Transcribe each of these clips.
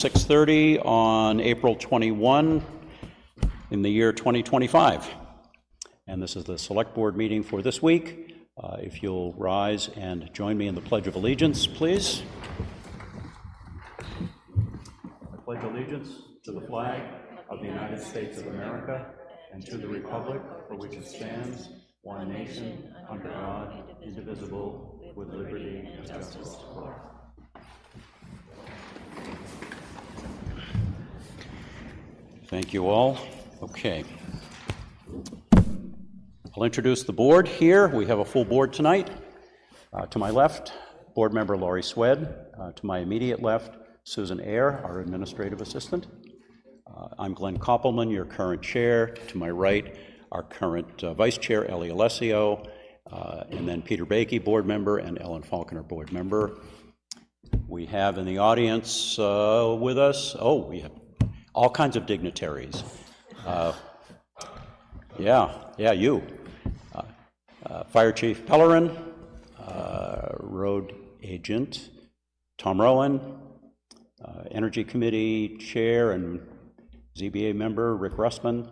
6:30 on April 21 in the year 2025. And this is the Select Board meeting for this week. If you'll rise and join me in the Pledge of Allegiance, please. I pledge allegiance to the flag of the United States of America and to the republic for which it stands, one nation, under God, indivisible, with liberty and justice for all. Thank you all. Okay. I'll introduce the board here. We have a full board tonight. To my left, board member Laurie Swed. To my immediate left, Susan Ayer, our administrative assistant. I'm Glenn Koppelman, your current chair. To my right, our current vice chair, Ellie Alessio, and then Peter Bakey, board member, and Ellen Falconer, board member. We have in the audience with us, we have all kinds of dignitaries. You. Fire Chief Pellerin, Road Agent Tom Rowan, Energy Committee Chair and ZBA member Rick Russman,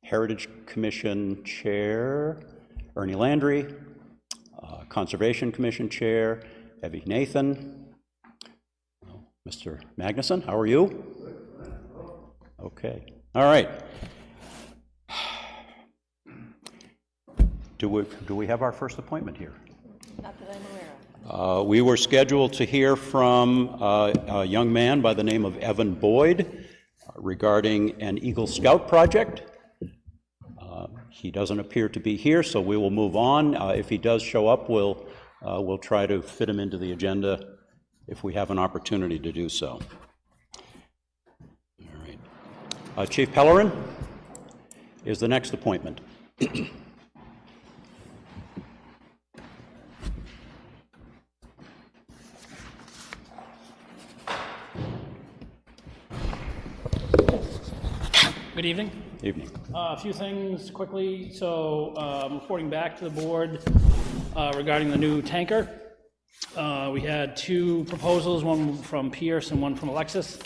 Heritage Commission Chair Ernie Landry, Conservation Commission Chair Evie Nathan. Mr. Magnuson, how are you? Okay. All right. Do we have our first appointment here? Not that I'm aware of. We were scheduled to hear from a young man by the name of Evan Boyd regarding an Eagle Scout project. He doesn't appear to be here, so we will move on. If he does show up, we'll try to fit him into the agenda if we have an opportunity to do so. All right. Chief Pellerin is the next appointment. Good evening. Evening. A few things quickly. So reporting back to the board regarding the new tanker. We had two proposals, one from Pierce and one from Alexis.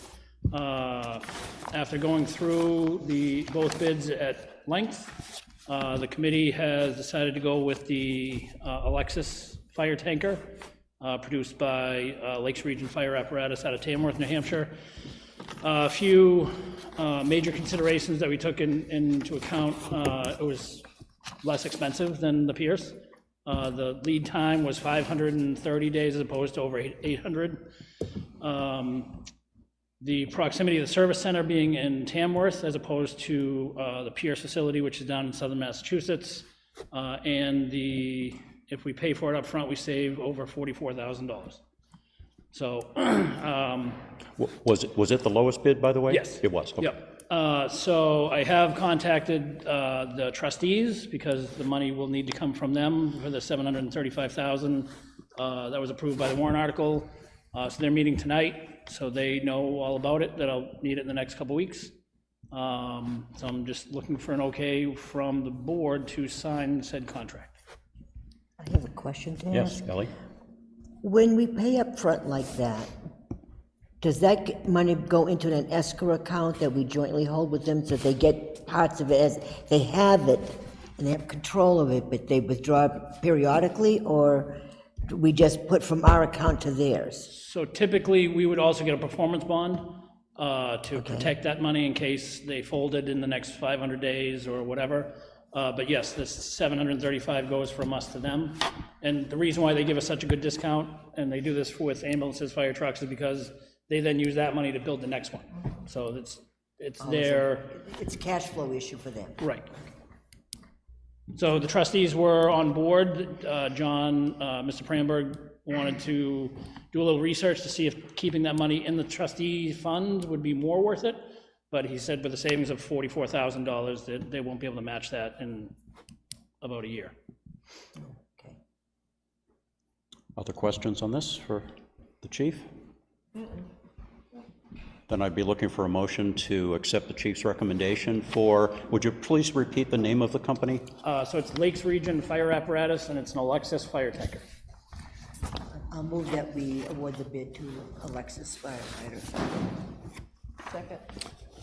After going through both bids at length, the committee has decided to go with the Alexis fire tanker produced by Lakes Region Fire Apparatus out of Tamworth, New Hampshire. A few major considerations that we took into account. It was less expensive than the Pierce. The lead time was 530 days as opposed to over 800. The proximity of the service center being in Tamworth as opposed to the Pierce facility, which is down in southern Massachusetts. And if we pay for it up front, we save over $44,000. So, was it the lowest bid, by the way? Yes. It was. Okay. Yep. So I have contacted the trustees because the money will need to come from them for the $735,000 that was approved by the warrant article. So they're meeting tonight, so they know all about it, that I'll need it in the next couple weeks. So I'm just looking for an okay from the board to sign said contract. I have a question to ask. Yes, Ellie? When we pay up front like that, does that money go into an escrow account that we jointly hold with them so they get parts of it as they have it and they have control of it, but they withdraw periodically, or do we just put from our account to theirs? So typically, we would also get a performance bond to protect that money in case they folded in the next 500 days or whatever. But yes, this 735 goes from us to them. And the reason why they give us such a good discount, and they do this with ambulances, fire trucks, is because they then use that money to build the next one. So it's their... It's a cash flow issue for them. Right. So the trustees were on board. John, Mr. Pramberg wanted to do a little research to see if keeping that money in the trustee fund would be more worth it. But he said with a savings of $44,000 that they won't be able to match that in about a year. Okay. Other questions on this for the chief? Then I'd be looking for a motion to accept the chief's recommendation for, would you please repeat the name of the company? So it's Lakes Region Fire Apparatus, and it's an Alexis fire tanker. I'll move that we award the bid to Alexis Firefighter. Second.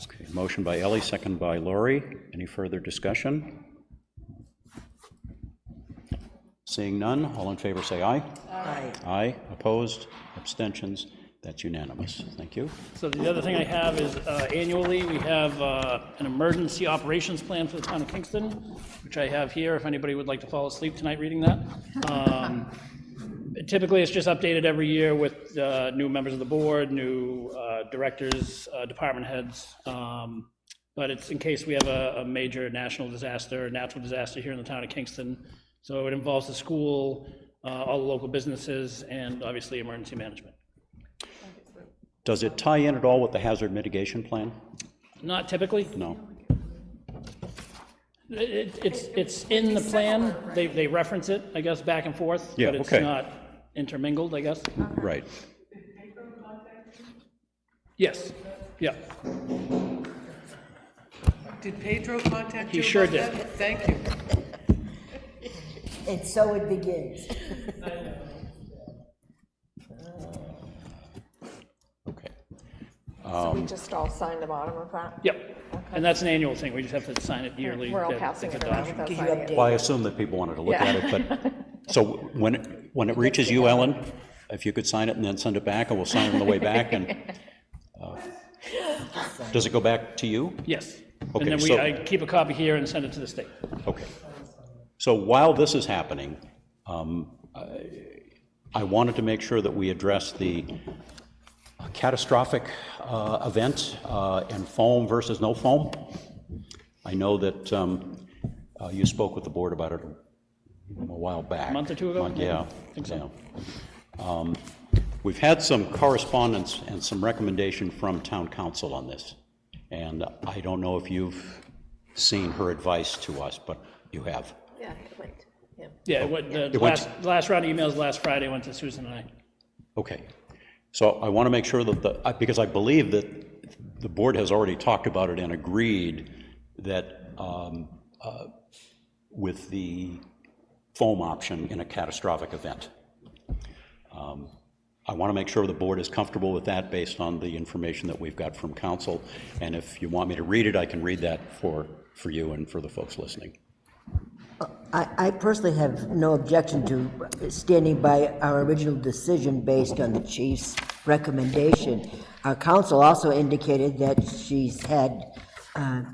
Okay, motion by Ellie, second by Lori. Any further discussion? Seeing none, all in favor say aye. Aye. Aye, opposed, abstentions, that's unanimous. Thank you. So the other thing I have is annually, we have an emergency operations plan for the town of Kingston, which I have here, if anybody would like to fall asleep tonight reading that. Typically, it's just updated every year with new members of the board, new directors, department heads. But it's in case we have a major national disaster, natural disaster here in the town of Kingston. So it involves the school, all the local businesses, and obviously emergency management. Does it tie in at all with the hazard mitigation plan? Not typically. No. It's in the plan. They reference it, I guess, back and forth. Yeah, But it's okay. not intermingled, I guess. Right. Yes, yeah. Did Pedro contact He you sure about did. that? Thank you. And so it begins. Okay. So we just all sign the bottom of that? Yep. And that's an annual thing. We just have to sign it yearly. We're all to passing take it a around Dodge. without Can you signing it. update? Well, I assume that people wanted to look at it, but, so when it reaches you, Ellen, if you could sign it and then send it back, and we'll sign it on the way back, and, does it go back to you? Yes. Okay, And then so- I keep a copy here and send it to the state. Okay. So while this is happening, I wanted to make sure that we address the catastrophic event and foam versus no foam. I know that you spoke with the board about it a while back. A month or two ago? Yeah. I think so. Yeah. We've had some correspondence and some recommendation from town council on this. And I don't know if you've seen her advice to us, but you have. Yeah, it went, yeah. Yeah, the It went- last round of emails last Friday went to Susan and I. Okay. So I want to make sure that because I believe that the board has already talked about it and agreed that with the foam option in a catastrophic event. I want to make sure the board is comfortable with that based on the information that we've got from council. And if you want me to read it, I can read that for you and for the folks listening. I personally have no objection to standing by our original decision based on the chief's recommendation. Our council also indicated that she's had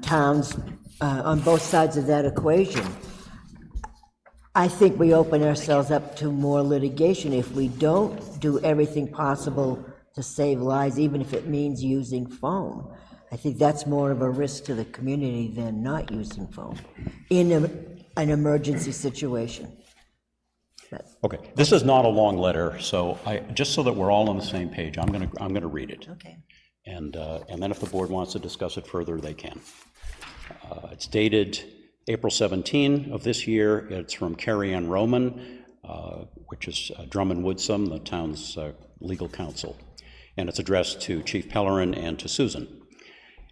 towns on both sides of that equation. I think we open ourselves up to more litigation if we don't do everything possible to save lives, even if it means using foam. I think that's more of a risk to the community than not using foam in an emergency situation. Okay. This is not a long letter, so just so that we're all on the same page, I'm going to read it. Okay. And then if the board wants to discuss it further, they can. It's dated April 17 of this year. It's from Carrie Ann Roman, which is Drummond Woodsum, the town's legal counsel. And it's addressed to Chief Pellerin and to Susan.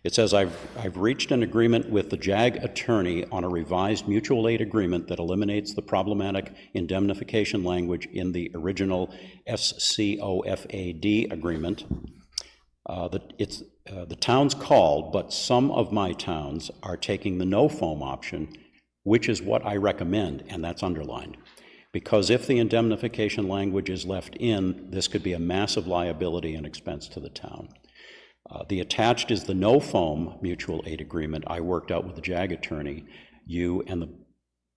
It says, I've reached an agreement with the JAG attorney on a revised mutual aid agreement that eliminates the problematic indemnification language in the original SCOFAD agreement. The town's called, but some of my towns are taking the no foam option, which is what I recommend, and that's underlined. Because if the indemnification language is left in, this could be a massive liability and expense to the town. The attached is the no foam mutual aid agreement I worked out with the JAG attorney. You and the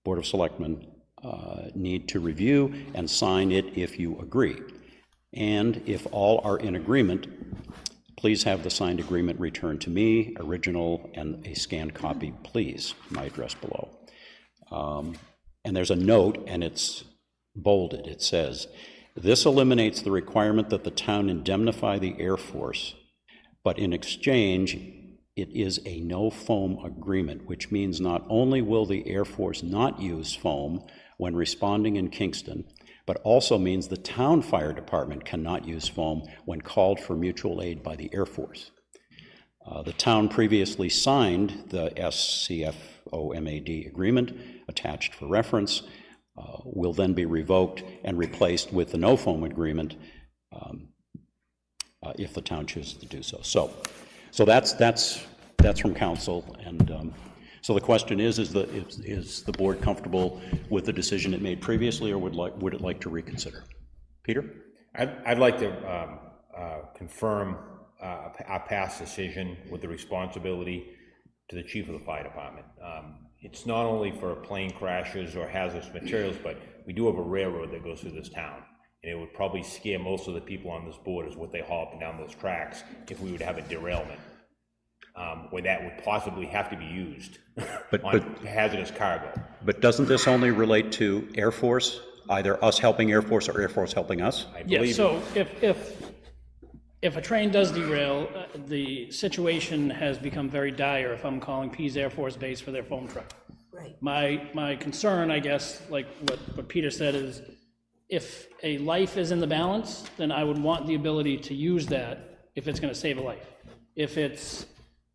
Board of Selectmen need to review and sign it if you agree. And if all are in agreement, please have the signed agreement returned to me, original and a scanned copy, please, my address below. And there's a note, and it's bolded. It says, this eliminates the requirement that the town indemnify the Air Force, but in exchange, it is a no foam agreement, which means not only will the Air Force not use foam when responding in Kingston, but also means the town fire department cannot use foam when called for mutual aid by the Air Force. The town previously signed the SCFOMAD agreement, attached for reference, will then be revoked and replaced with the no foam agreement if the town chooses to do so. So that's from council, and so the question is the board comfortable with the decision it made previously, or would it like to reconsider? Peter? I'd like to confirm our past decision with the responsibility to the chief of the fire department. It's not only for plane crashes or hazardous materials, but we do have a railroad that goes through this town. And it would probably scare most of the people on this board is what they haul up and down those tracks if we would have a derailment, where that would possibly have to be used on hazardous cargo. But doesn't this only relate to Air Force, either us helping Air Force or Air Force helping us? I Yeah, believe so if a train does derail, the situation has become very dire if I'm calling Pease Air Force Base for their foam truck. Right. My concern, I guess, like what Peter said, is if a life is in the balance, then I would want the ability to use that if it's gonna save a life. If it's,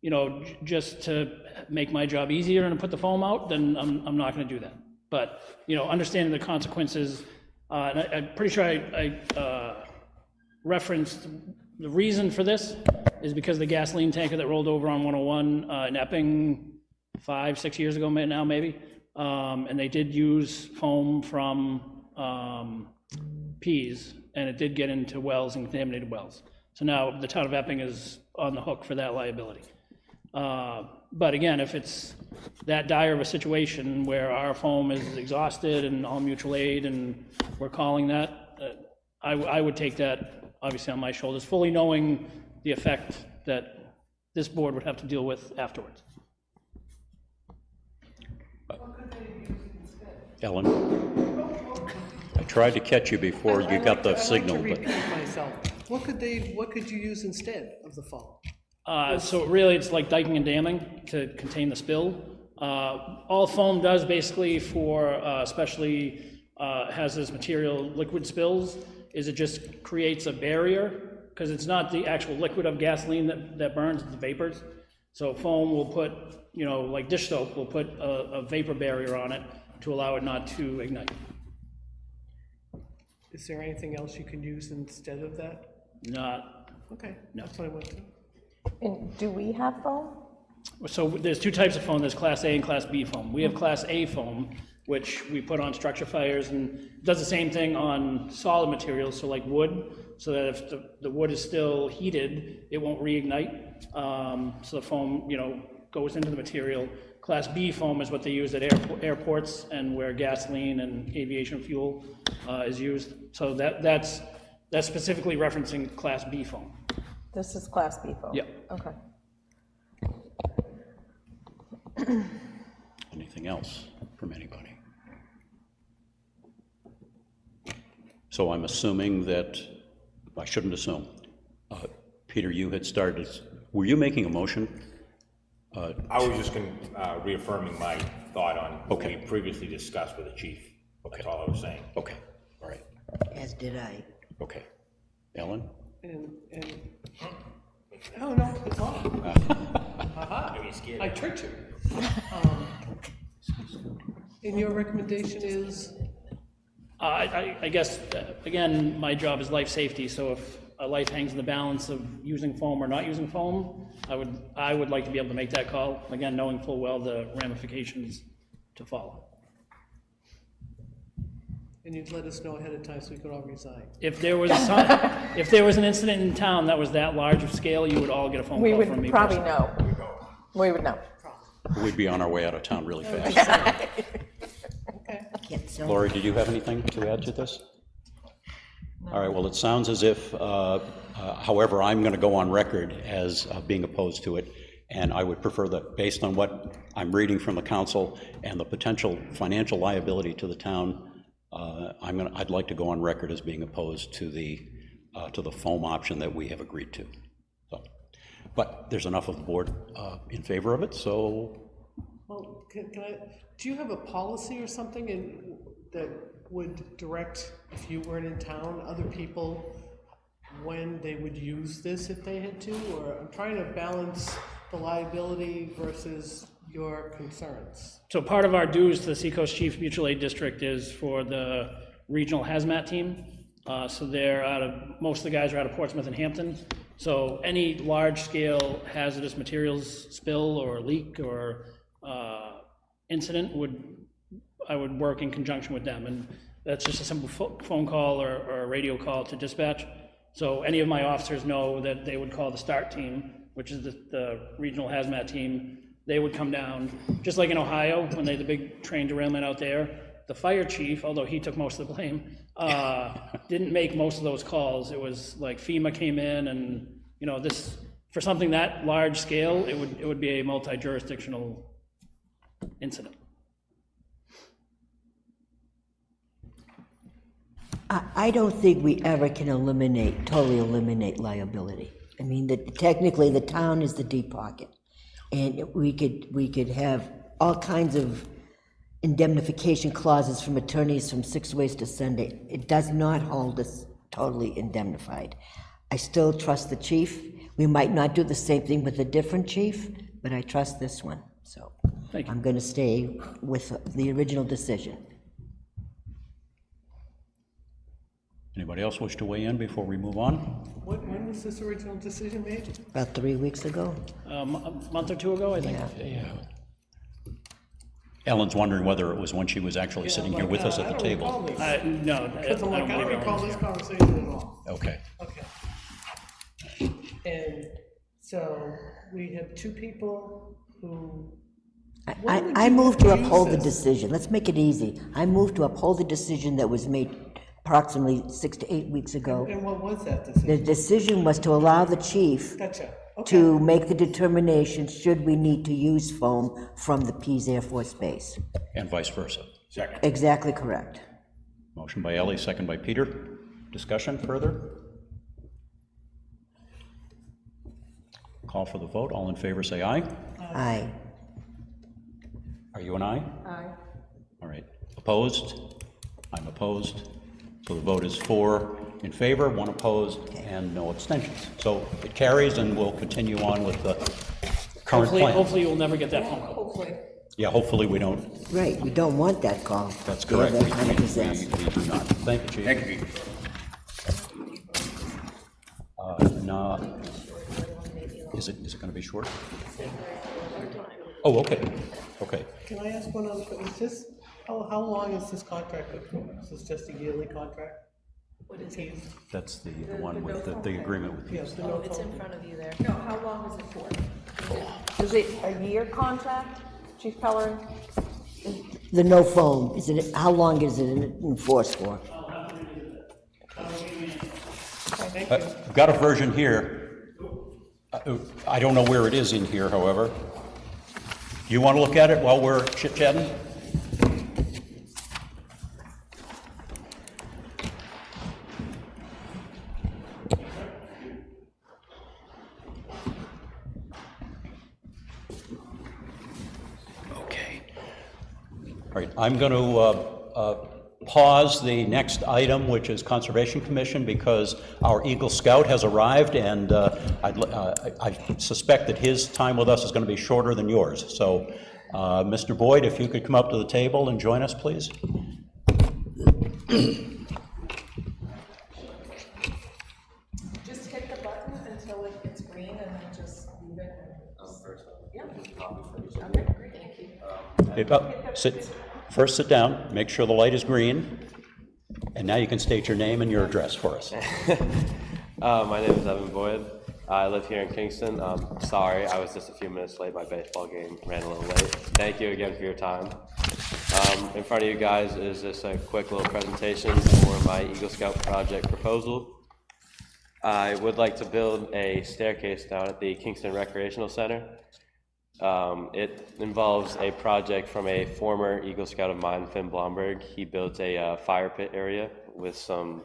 you know, just to make my job easier and to put the foam out, then I'm not gonna do that. But, you know, understanding the consequences, and I'm pretty sure I referenced the reason for this is because the gasoline tanker that rolled over on 101 in Epping 5-6 years ago now maybe, and they did use foam from Pease, and it did get into wells and contaminated wells. So now the town of Epping is on the hook for that liability. But again, if it's that dire of a situation where our foam is exhausted and all mutual aid and we're calling that, I would take that obviously on my shoulders, fully knowing the effect that this board would have to deal with afterwards. Ellen? I tried to catch you before you got the signal, I'd like but to repeat myself. What could you use instead of the foam? So really, it's like diking and damming to contain the spill. All foam does basically for especially hazardous material liquid spills is it just creates a barrier, because it's not the actual liquid of gasoline that burns, it's the vapors. So foam will put, you know, like dish soap will put a vapor barrier on it to allow it not to ignite. Is there anything else you can use instead of that? Not, Okay, No. that's what I want to know. And do we have foam? so there's two types of foam, there's Class A and Class B foam. We have Class A foam, which we put on structure fires, and does the same thing on solid materials, so like wood, so that if the wood is still heated, it won't reignite. So the foam, you know, goes into the material. Class B foam is what they use at airports and where gasoline and aviation fuel is used. So that's specifically referencing Class B foam. This is Class B foam? Yeah. Okay. anything else from anybody? So I'm assuming that, I shouldn't assume. Peter, you had started, were you making a motion? I was just reaffirming my thought on what we Okay. previously discussed with the chief. That's all I was saying. Okay, all right, As did I. okay. Ellen? And, oh, no, it's on. Aha, I tricked you. And your recommendation is? I guess, again, my job is life safety, so if a life hangs in the balance of using foam or not using foam, I would like to be able to make that call, again, knowing full well the ramifications to follow. And you'd let us know ahead of time so we could all resign. If there was if there was an incident in town that was that large of scale, you would all get a phone We call from would me probably personally. know. We would know. We'd be on our way out of town really fast. Okay. Can't sell. Lori, did you have anything to add to this? All right, well, it sounds as if, however, I'm going to go on record as being opposed to it, and I would prefer that, based on what I'm reading from the council and the potential financial liability to the town, I'd like to go on record as being opposed to the foam option that we have agreed to. So, but there's enough of the board in favor of it, so Well, can I, do you have a policy or something that would direct, if you weren't in town, other people when they would use this if they had to? Or I'm trying to balance the liability versus your concerns? So part of our dues to the Seacoast Chiefs Mutual Aid District is for the regional hazmat team. So they're most of the guys are out of Portsmouth and Hampton. So any large-scale hazardous materials spill or leak or incident I would work in conjunction with them. And that's just a simple phone call or a radio call to dispatch. So any of my officers know that they would call the START team, which is the regional hazmat team. They would come down, just like in Ohio, when they had the big train derailment out there. The fire chief, although he took most of the blame, didn't make most of those calls. It was like FEMA came in and, you know, this, for something that large scale, it would be a multi-jurisdictional incident. I don't think we ever can totally eliminate liability. I mean, technically, the town is the deep pocket. And we could have all kinds of indemnification clauses from attorneys from 6 ways to Sunday. It does not hold us totally indemnified. I still trust the chief. We might not do the same thing with a different chief, but I trust this one. So Thank you. I'm going to stay with the original decision. Anybody else wish to weigh in before we move on? When was this original decision made? About 3 weeks ago? A month or two ago, I think. Yeah. Ellen's wondering whether it was when she was actually sitting here with us at the table. No, Because I'm like, I don't believe it recall was. this conversation at all. Okay. Okay. And so we have two people who. when would I you move to use uphold the this? decision. Let's make it easy. I move to uphold the decision that was made approximately 6 to 8 weeks ago. And what was that The decision? decision was to allow the chief Gotcha. Okay. to make the determination should we need to use foam from the Pease Air Force Base. And vice versa. Second. Exactly correct. Motion by Ellie, second by Peter. Discussion further? Call for the vote. All in favor, say aye. Aye. Are you an aye? Aye. All right. Opposed? I'm opposed. So the vote is 4 in favor, 1 opposed, and no abstentions. So it carries, and we'll continue on with the current plan. Hopefully you'll never get that phone call. Hopefully. Yeah, hopefully we don't. Right, we don't want that call. That's or correct. That kind of We disaster. do not. Thank you, Chief. Thank you. No. Is it going to be short? Oh, okay. Okay. Can I ask one other question? Is this, how long is this contract good for? Is this just a yearly contract? What is it? That's the one with the agreement with you. Yes, the no It's in phone. front of you there. No, how long is it for? Is it a year contract, Chief Pellerin? The no foam, how long is it in force for? I've got a version here. I don't know where it is in here, however. You want to look at it while we're chit-chatting? Okay. All right, I'm going to pause the next item, which is Conservation Commission, because our Eagle Scout has arrived, and I suspect that his time with us is going to be shorter than yours. So, Mr. Boyd, if you could come up to the table and join us, please. Just hit the button until it gets green and then just leave it. Yeah. Okay, great, thank you. First sit down, make sure the light is green, and now you can state your name and your address for us. My name is Evan Boyd. I live here in Kingston. Sorry, I was just a few minutes late. My baseball game ran a little late. Thank you again for your time. In front of you guys is just a quick little presentation for my Eagle Scout project proposal. I would like to build a staircase down at the Kingston Recreational Center. It involves a project from a former Eagle Scout of mine, Finn Blomberg. He built a fire pit area with some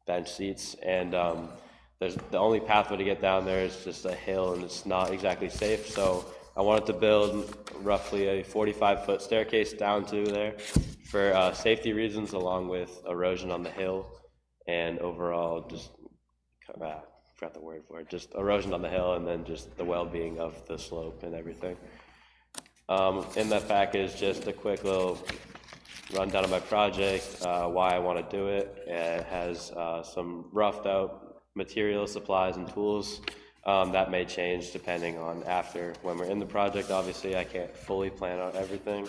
bench seats, and the only pathway to get down there is just a hill, and it's not exactly safe. So I wanted to build roughly a 45-foot staircase down to there for safety reasons, along with erosion on the hill, and overall just forgot the word for it, just erosion on the hill, and then just the well-being of the slope and everything. In that package, just a quick little rundown of my project, why I want to do it. It has some roughed out materials, supplies, and tools that may change depending on after when we're in the project. Obviously, I can't fully plan out everything,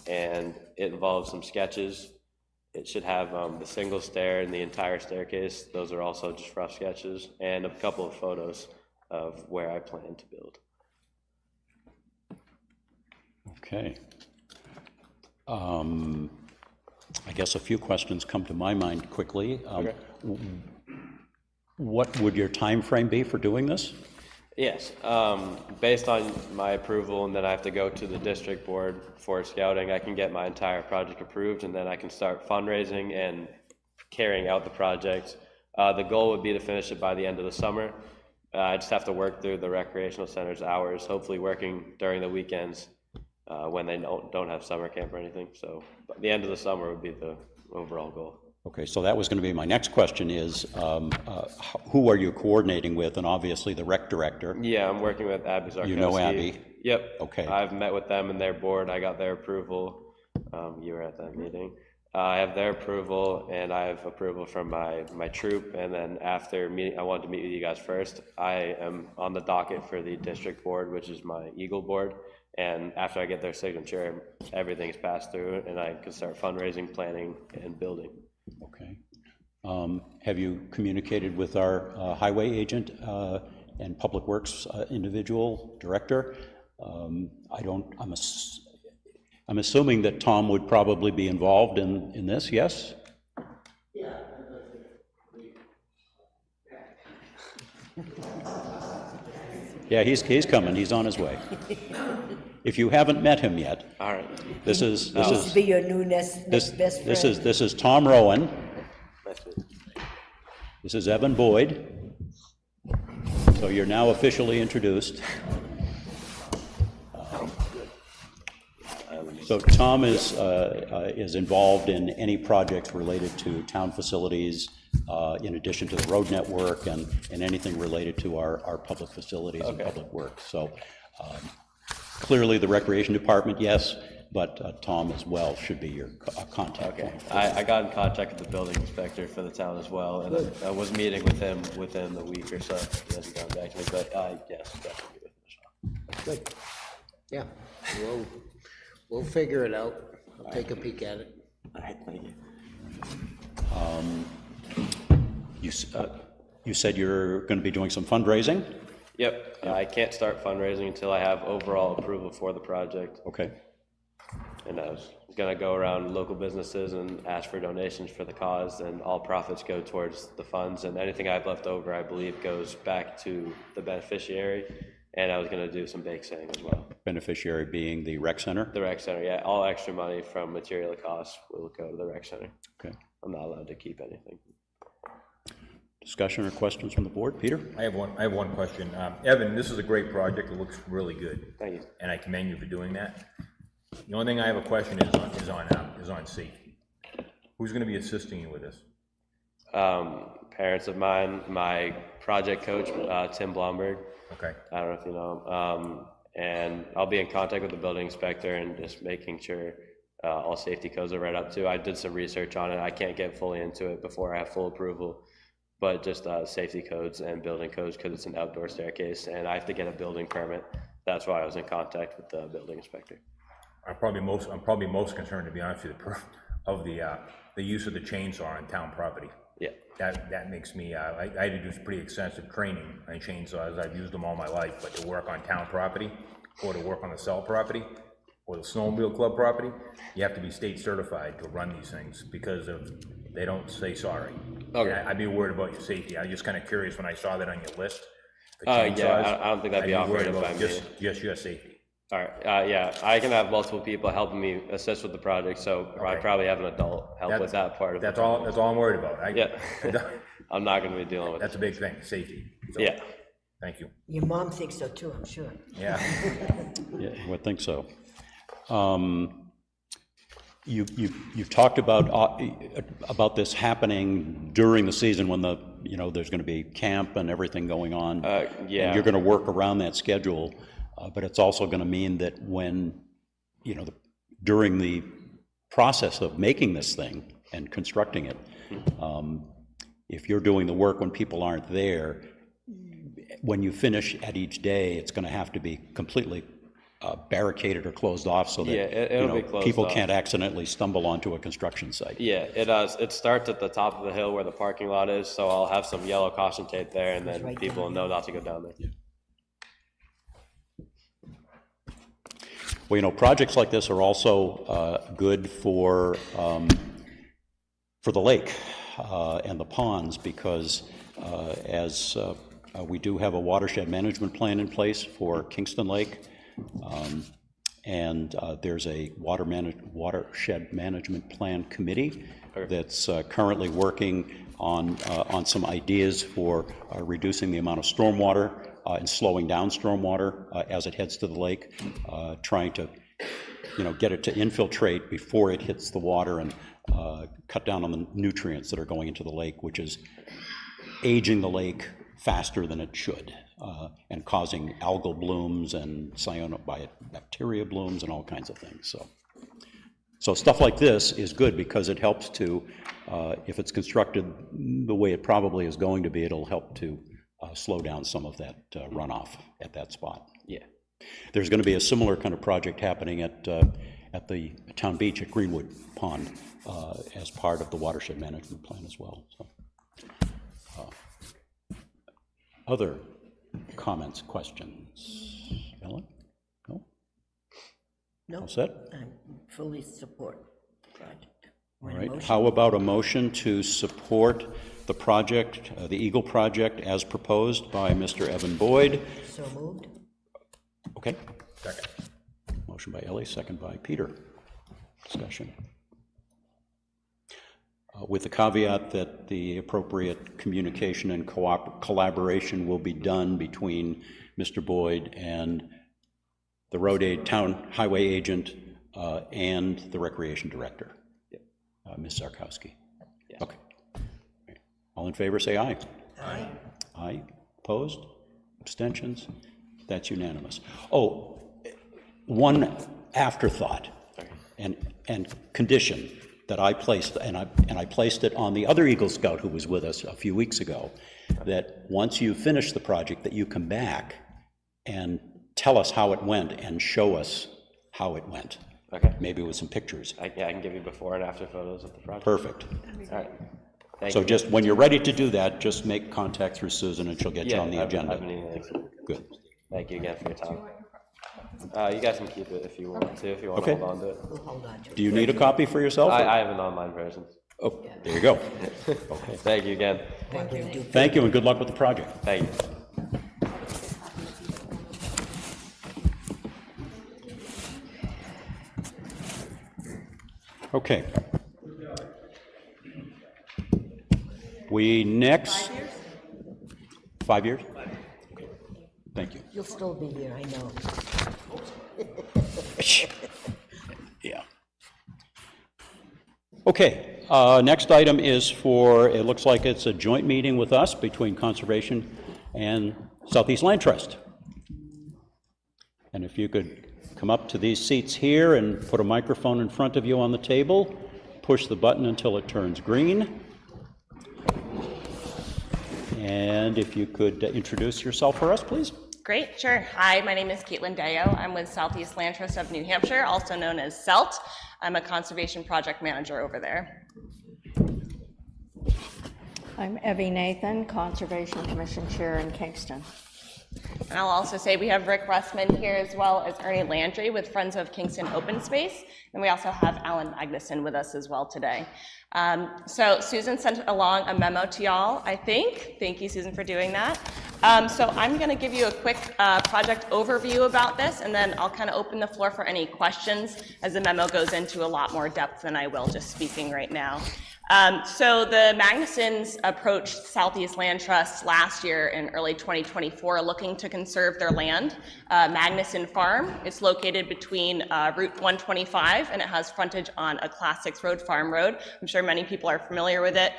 and it involves some sketches. It should have the single stair and the entire staircase. Those are also just rough sketches, and a couple of photos of where I plan to build. Okay. I guess a few questions come to my mind quickly. What would your time frame be for doing this? Yes, based on my approval, and then I have to go to the district board for scouting, I can get my entire project approved, and then I can start fundraising and carrying out the project. The goal would be to finish it by the end of the summer. I just have to work through the recreational center's hours, hopefully working during the weekends when they don't have summer camp or anything. So the end of the summer would be the overall goal. Okay, so that was going to be my next question is, who are you coordinating with? And obviously the rec director. Yeah, I'm working with Abby Zarkowski. You know Abby? Yep. Okay. I've met with them and their board. I got their approval. You were at that meeting. I have their approval, and I have approval from my troop. And then after meeting, I wanted to meet with you guys first. I am on the docket for the district board, which is my Eagle board. And after I get their signature, everything's passed through, and I can start fundraising, planning, and building. Okay. Have you communicated with our highway agent and public works individual director? I'm assuming that Tom would probably be involved in this, yes? Yeah, he's coming, he's on his way. If you haven't met him yet, All right. this is This be your new next best friend. this is Tom Rowan. Nice to meet you. This is Evan Boyd. So you're now officially introduced. So Tom is involved in any projects related to town facilities, in addition to the road network and anything related to our public facilities and public works. So clearly the recreation department, yes, but Tom as well should be your contact point. I got in contact with the building inspector for the town as well, and I was meeting with him within the week or so. He hasn't gotten back to me, but yes, definitely give it a shot. Good. Yeah, we'll figure it out. I'll take a peek at it. All right, thank you. You said you're going to be doing some fundraising? Yep, I can't start fundraising until I have overall approval for the project. Okay. And I was gonna go around local businesses and ask for donations for the cause, and all profits go towards the funds, and anything I've left over, I believe, goes back to the beneficiary. And I was gonna do some bake sale as well. Beneficiary being the rec center? The rec center, yeah, all extra money from material costs will go to the rec center. Okay. I'm not allowed to keep anything. Discussion or questions from the board? Peter? I have one question. Evan, this is a great project. It looks really good. Thank you. And I commend you for doing that. The only thing I have a question is on safety. Who's going to be assisting you with this? Parents of mine, my project coach, Tim Blomberg. Okay. I don't know if you know him. And I'll be in contact with the building inspector and just making sure all safety codes are right up to. I did some research on it. I can't get fully into it before I have full approval, but just safety codes and building codes, because it's an outdoor staircase and I have to get a building permit. That's why I was in contact with the building inspector. I'm probably most concerned, to be honest with you, of the use of the chainsaw on town property. Yeah. That makes me, I had to do some pretty extensive training on chainsaws. I've used them all my life, but to work on town property, or to work on the cell property, or the snowmobile club property, you have to be state certified to run these things, because they don't say sorry. Okay. And I'd be worried about your safety. I was just kind of curious when I saw that on your list. the Yeah, chainsaws. I don't think that'd be I'd worried operated by about me. just your safety. All right, yeah, I can have multiple people helping me assist with the project, so I Okay. probably have an adult help with that part of it. That's all I'm worried about. Yeah. I'm not gonna be dealing with it. That's a big thing, safety. So, Yeah. Thank you. Your mom thinks so too, I'm sure. Yeah. Yeah, I would think so. You've talked about this happening during the season when there's going to be camp and everything going on. Yeah. And you're going to work around that schedule, but it's also going to mean that when during the process of making this thing and constructing it, if you're doing the work when people aren't there, when you finish at each day, it's going to have to be completely barricaded or closed off so that Yeah, it'll be closed people off. can't accidentally stumble onto a construction site. Yeah, it starts at the top of the hill where the parking lot is, so I'll have some yellow caution tape there, and then right people will know not to go down there. Well, projects like this are also good for the lake and the ponds, because as we do have a watershed management plan in place for Kingston Lake, and there's a watershed management plan committee that's currently working on some ideas for reducing the amount of stormwater and slowing down stormwater as it heads to the lake, trying to get it to infiltrate before it hits the water and cut down on the nutrients that are going into the lake, which is aging the lake faster than it should, and causing algal blooms and cyanobacteria blooms and all kinds of things. So stuff like this is good because it helps to, if it's constructed the way it probably is going to be, it'll help to slow down some of that runoff at that spot. Yeah. There's going to be a similar kind of project happening at the town beach at Greenwood Pond as part of the watershed management plan as well. So, other comments, questions? Ellen? No? No, All set? I fully support the project. All right. How about a motion to support the project, the Eagle project, as proposed by Mr. Evan Boyd? So moved? Okay. Second. Motion by Ellie, second by Peter. Discussion. With the caveat that the appropriate communication and collaboration will be done between Mr. Boyd and the road town highway agent and the recreation director, Ms. Sarkowski. Yes. Okay. All in favor, say aye. Aye. Aye. Opposed? Abstentions? That's unanimous. Oh, one afterthought and condition that I placed, and I placed it on the other Eagle Scout who was with us a few weeks ago, that once you finish the project, that you come back and tell us how it went and show us how it went. Okay. Maybe with some pictures. I can give you before and after photos of the project. Perfect. All right. Thank So you. just when you're ready to do that, just make contact through Susan and she'll get you on the I've agenda. been emailing. Good. Thank you again for your time. You guys can keep it if you want to, if you want Okay. to hold on to it. We'll hold on to it. Do you need a copy for yourself? I have an online version. Oh, there you go. Okay. Thank you again. Thank you and good luck with the project. Thank you. Okay. We next. 5 years? Okay. Thank you. You'll still be here, I know. Yeah. Okay, next item is for, it looks like it's a joint meeting with us between Conservation and Southeast Land Trust. And if you could come up to these seats here and put a microphone in front of you on the table, push the button until it turns green. And if you could introduce yourself for us, please. Great, sure. Hi, my name is Caitlin Deo. I'm with Southeast Land Trust of New Hampshire, also known as SELT. I'm a conservation project manager over there. I'm Evie Nathan, Conservation Commission Chair in Kingston. And I'll also say we have Rick Russman here as well as Ernie Landry with Friends of Kingston Open Space. And we also have Alan Magnuson with us as well today. So Susan sent along a memo to y'all, I think. Thank you, Susan, for doing that. So I'm going to give you a quick project overview about this, and then I'll kind of open the floor for any questions, as the memo goes into a lot more depth than I will just speaking right now. So the Magnusons approached Southeast Land Trust last year in early 2024 looking to conserve their land. Magnuson Farm is located between Route 125 and it has frontage on a Class 6 road, Farm Road. I'm sure many people are familiar with it.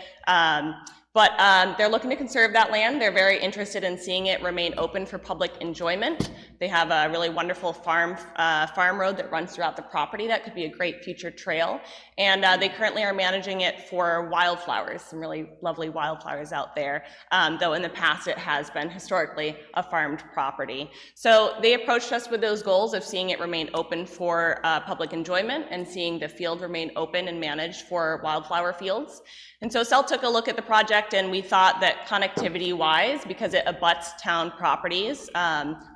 But they're looking to conserve that land. They're very interested in seeing it remain open for public enjoyment. They have a really wonderful farm road that runs throughout the property that could be a great future trail. And they currently are managing it for wildflowers, some really lovely wildflowers out there, though in the past it has been historically a farmed property. So they approached us with those goals of seeing it remain open for public enjoyment and seeing the field remain open and managed for wildflower fields. And so SELT took a look at the project, and we thought that connectivity-wise, because it abuts town properties,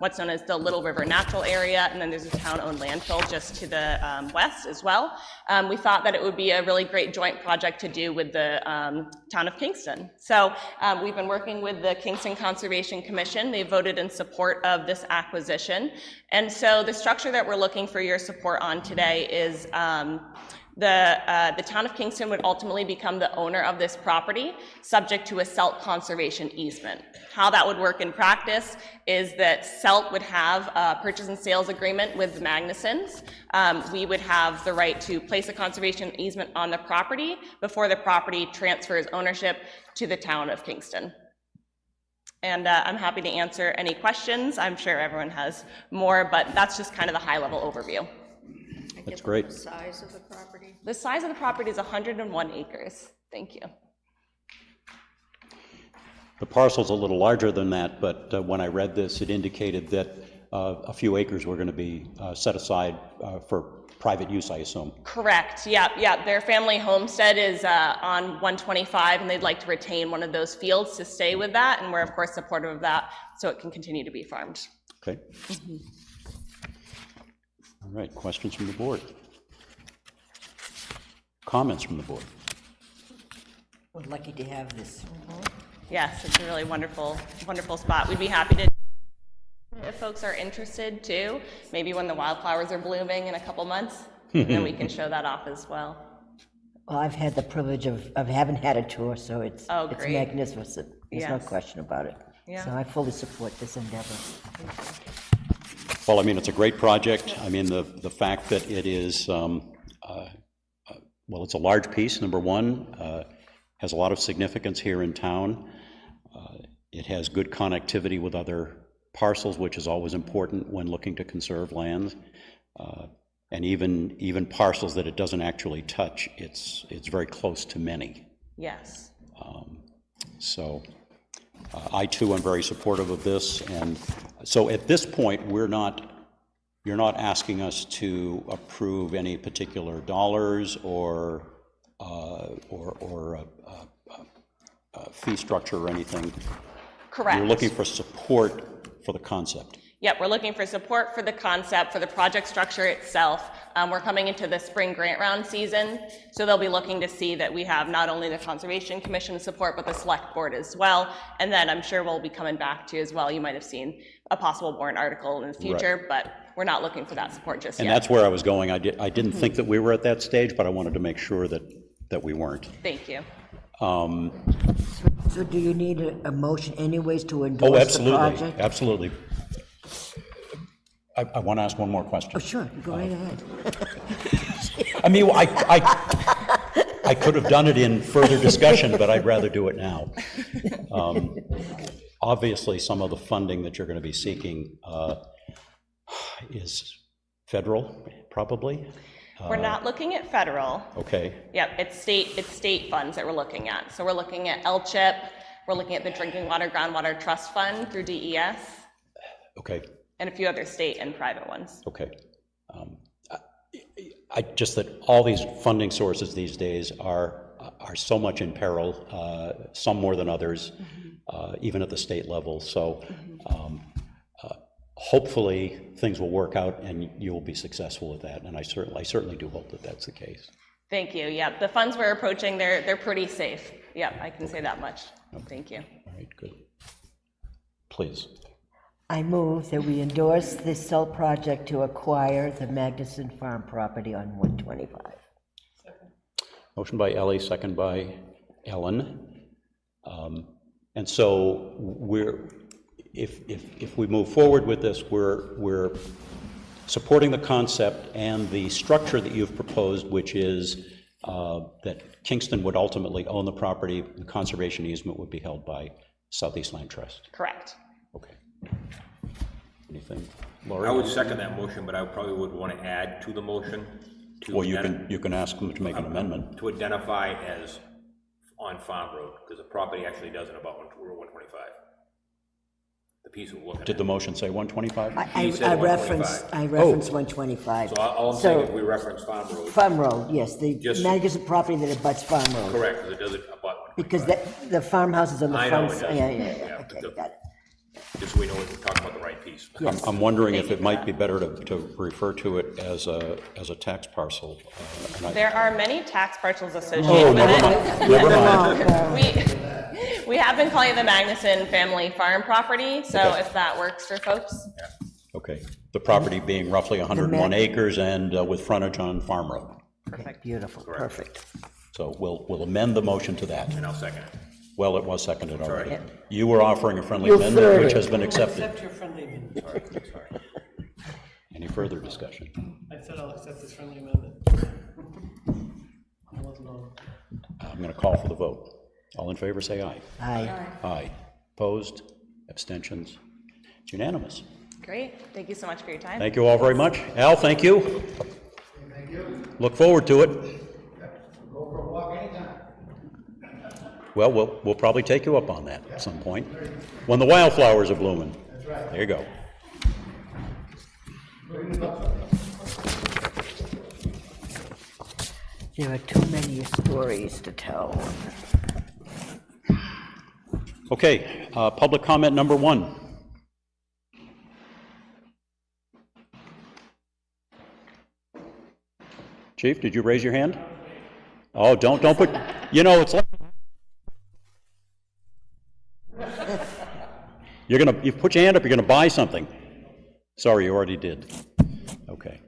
what's known as the Little River Natural Area, and then there's a town-owned landfill just to the west as well, we thought that it would be a really great joint project to do with the town of Kingston. So we've been working with the Kingston Conservation Commission. They voted in support of this acquisition. And so the structure that we're looking for your support on today is the town of Kingston would ultimately become the owner of this property, subject to a SELT conservation easement. How that would work in practice is that SELT would have a purchase and sales agreement with the Magnusons. We would have the right to place a conservation easement on the property before the property transfers ownership to the town of Kingston. And I'm happy to answer any questions. I'm sure everyone has more, but that's just kind of the high-level overview. That's great. The size of the property? The size of the property is 101 acres. Thank you. The parcel's a little larger than that, but when I read this, it indicated that a few acres were going to be set aside for private use, I assume. Correct. Yeah. Their family homestead is on 125, and they'd like to retain one of those fields to stay with that, and we're of course supportive of that, so it can continue to be farmed. Okay. All right, questions from the board? Comments from the board? We're lucky to have this. Yes, it's a really wonderful, wonderful spot. We'd be happy to, if folks are interested too, maybe when the wildflowers are blooming in a couple months, and then we can show that off as well. Well, I've had the privilege of having had a tour, so it's great. magnificent. There's no Yes. question about it. Yeah. So I fully support this endeavor. Well, I mean, it's a great project. I mean, the fact that it is, well, it's a large piece, number one, has a lot of significance here in town. It has good connectivity with other parcels, which is always important when looking to conserve land. And even parcels that it doesn't actually touch, it's very close to many. Yes. So I too am very supportive of this, and so at this point, you're not asking us to approve any particular dollars or fee structure or anything. Correct. You're looking for support for the concept. Yep, we're looking for support for the concept, for the project structure itself. We're coming into the spring grant round season, so they'll be looking to see that we have not only the Conservation Commission support, but the Select Board as well. And then I'm sure we'll be coming back to you as well. You might have seen a possible warrant article in the future, but we're not looking for that support just And yet. that's where I was going. I didn't think that we were at that stage, but I wanted to make sure that we weren't. Thank you. So do you need a motion anyways to endorse the project? Absolutely. I want to ask one more question. Oh, sure, go right ahead. I mean, I could have done it in further discussion, but I'd rather do it now. Obviously, some of the funding that you're going to be seeking is federal, probably? We're not looking at federal. Okay, Yep, it's state funds that we're looking at. So we're looking at LCHIP, we're looking at the Drinking Water Groundwater Trust Fund through DES, okay, and a few other state and private ones. okay. I just that all these funding sources these days are so much in peril, some more than others, even at the state level. So hopefully things will work out and you will be successful with that. And I certainly do hope that that's the case. Thank you. Yeah, the funds we're approaching, they're pretty safe. Yeah, I can say that much. Thank you. All right, good. Please. I move that we endorse this SELT project to acquire the Magnuson Farm property on 125. Motion by Ellie, second by Ellen. And so if we move forward with this, we're supporting the concept and the structure that you've proposed, which is that Kingston would ultimately own the property, the conservation easement would be held by Southeast Land Trust. Correct. Okay. Anything, Laurie? I would second that motion, but I probably would want to add to the motion to. Well, you can ask them to make an amendment. To identify as on Farm Road, because the property actually doesn't about Route 125. The piece we're looking Did at. the motion say 125? I said referenced, 125. I referenced 125. So all I'm saying is we reference Farm Road. Farm Road, yes, the Just- magnificent property that abuts Farm Road. Correct, because it doesn't about 125. Because the farmhouse is on the I know front it side. does. Yeah, Yeah, okay, the- got it. Just so we know we're talking about the right piece. I'm wondering if it might be better to refer to it as a tax parcel. And I- There are many tax parcels Oh, associated with never it. mind, never mind. We have been calling it the Magnuson Family Farm property, so Okay. if that works for folks. Okay, the property being roughly 101 acres and with frontage on Farm Road. Beautiful, perfect. So we'll amend the motion to that. And I'll second it. Well, it was seconded already. Sorry. You were offering a friendly You'll amendment, third which it. has been accepted. Accept your friendly amendment. Any further discussion? I said I'll accept this friendly amendment. I wasn't on. I'm going to call for the vote. All in favor, say aye. Aye. Aye. Opposed? Abstentions? It's unanimous. Great, thank you so much for your time. Thank you all very much. Al, thank you. Look forward to it. Well, we'll probably take you up on that at some point, when the wildflowers are blooming. There you go. There are too many stories to tell. Okay, public comment number 1. Chief, did you raise your hand? Oh, don't put, it's like, you put your hand up, you're gonna buy something. Sorry, you already did. Okay.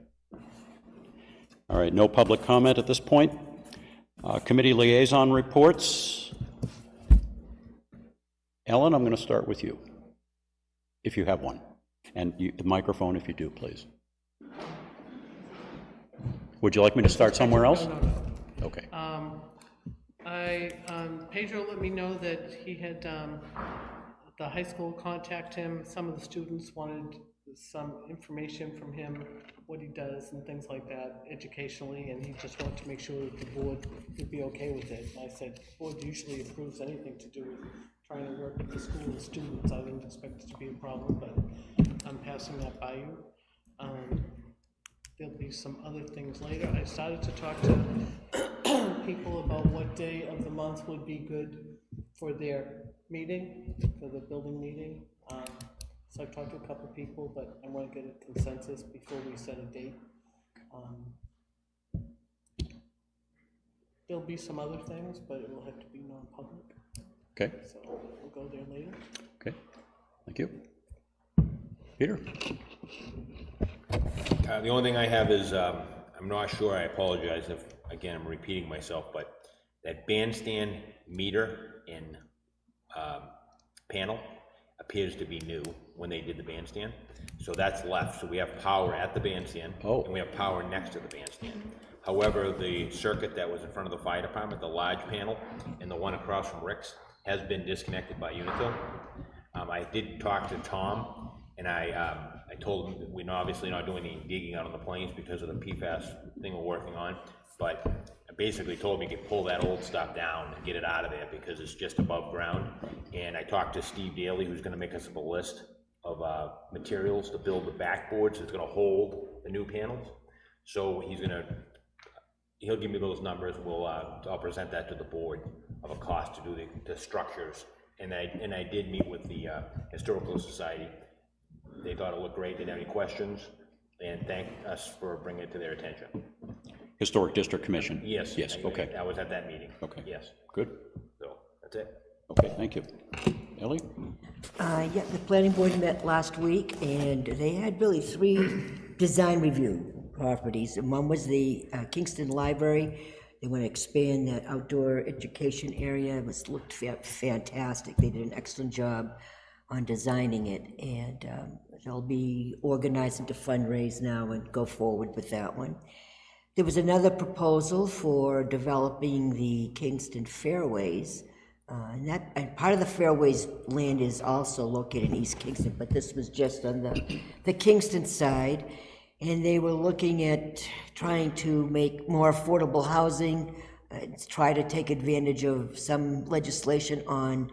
All right, no public comment at this point. Committee liaison reports. Ellen, I'm going to start with you, if you have one. And the microphone, if you do, please. Would you like me to start somewhere else? No. Okay. Pedro let me know that he had, the high school contact him. Some of the students wanted some information from him, what he does and things like that educationally, and he just wanted to make sure that the board would be okay with it. I said, the board usually approves anything to do with trying to work with the school and students. I didn't expect it to be a problem, but I'm passing that by you. There'll be some other things later. I started to talk to people about what day of the month would be good for their meeting, for the building meeting. So I've talked to a couple people, but I want to get a consensus before we set a date. There'll be some other things, but it will have to be non-public, Okay, so we'll go there later. okay. Thank you. Peter? The only thing I have is, I'm not sure, I apologize if, again, I'm repeating myself, but that bandstand meter and panel appears to be new when they did the bandstand. So that's left, so we have power at the bandstand. Oh. And we have power next to the bandstand. However, the circuit that was in front of the fire department, the large panel, and the one across from Rick's, has been disconnected by Unitil. I did talk to Tom, and I told him that we're obviously not doing any digging out on the plains because of the PFAS thing we're working on, but I basically told him he could pull that old stuff down and get it out of there because it's just above ground. And I talked to Steve Daly, who's gonna make us up a list of materials to build the backboards that's gonna hold the new panels. So he'll give me those numbers, I'll present that to the board of a cost to do the structures. And I did meet with the Historical Society. They thought it looked great, didn't have any questions, and thanked us for bringing it to their attention. Historic District Commission? Yes. Yes, okay. I was at that meeting. Okay. Yes, Good. so, that's it. Okay, thank you. Ellie? Yeah, the planning board met last week, and they had really 3 design review properties. And one was the Kingston Library. They want to expand that outdoor education area. It looked fantastic. They did an excellent job on designing it, and they'll be organizing to fundraise now and go forward with that one. There was another proposal for developing the Kingston Fairways, and part of the Fairways land is also located in East Kingston, but this was just on the Kingston side, and they were looking at trying to make more affordable housing, try to take advantage of some legislation on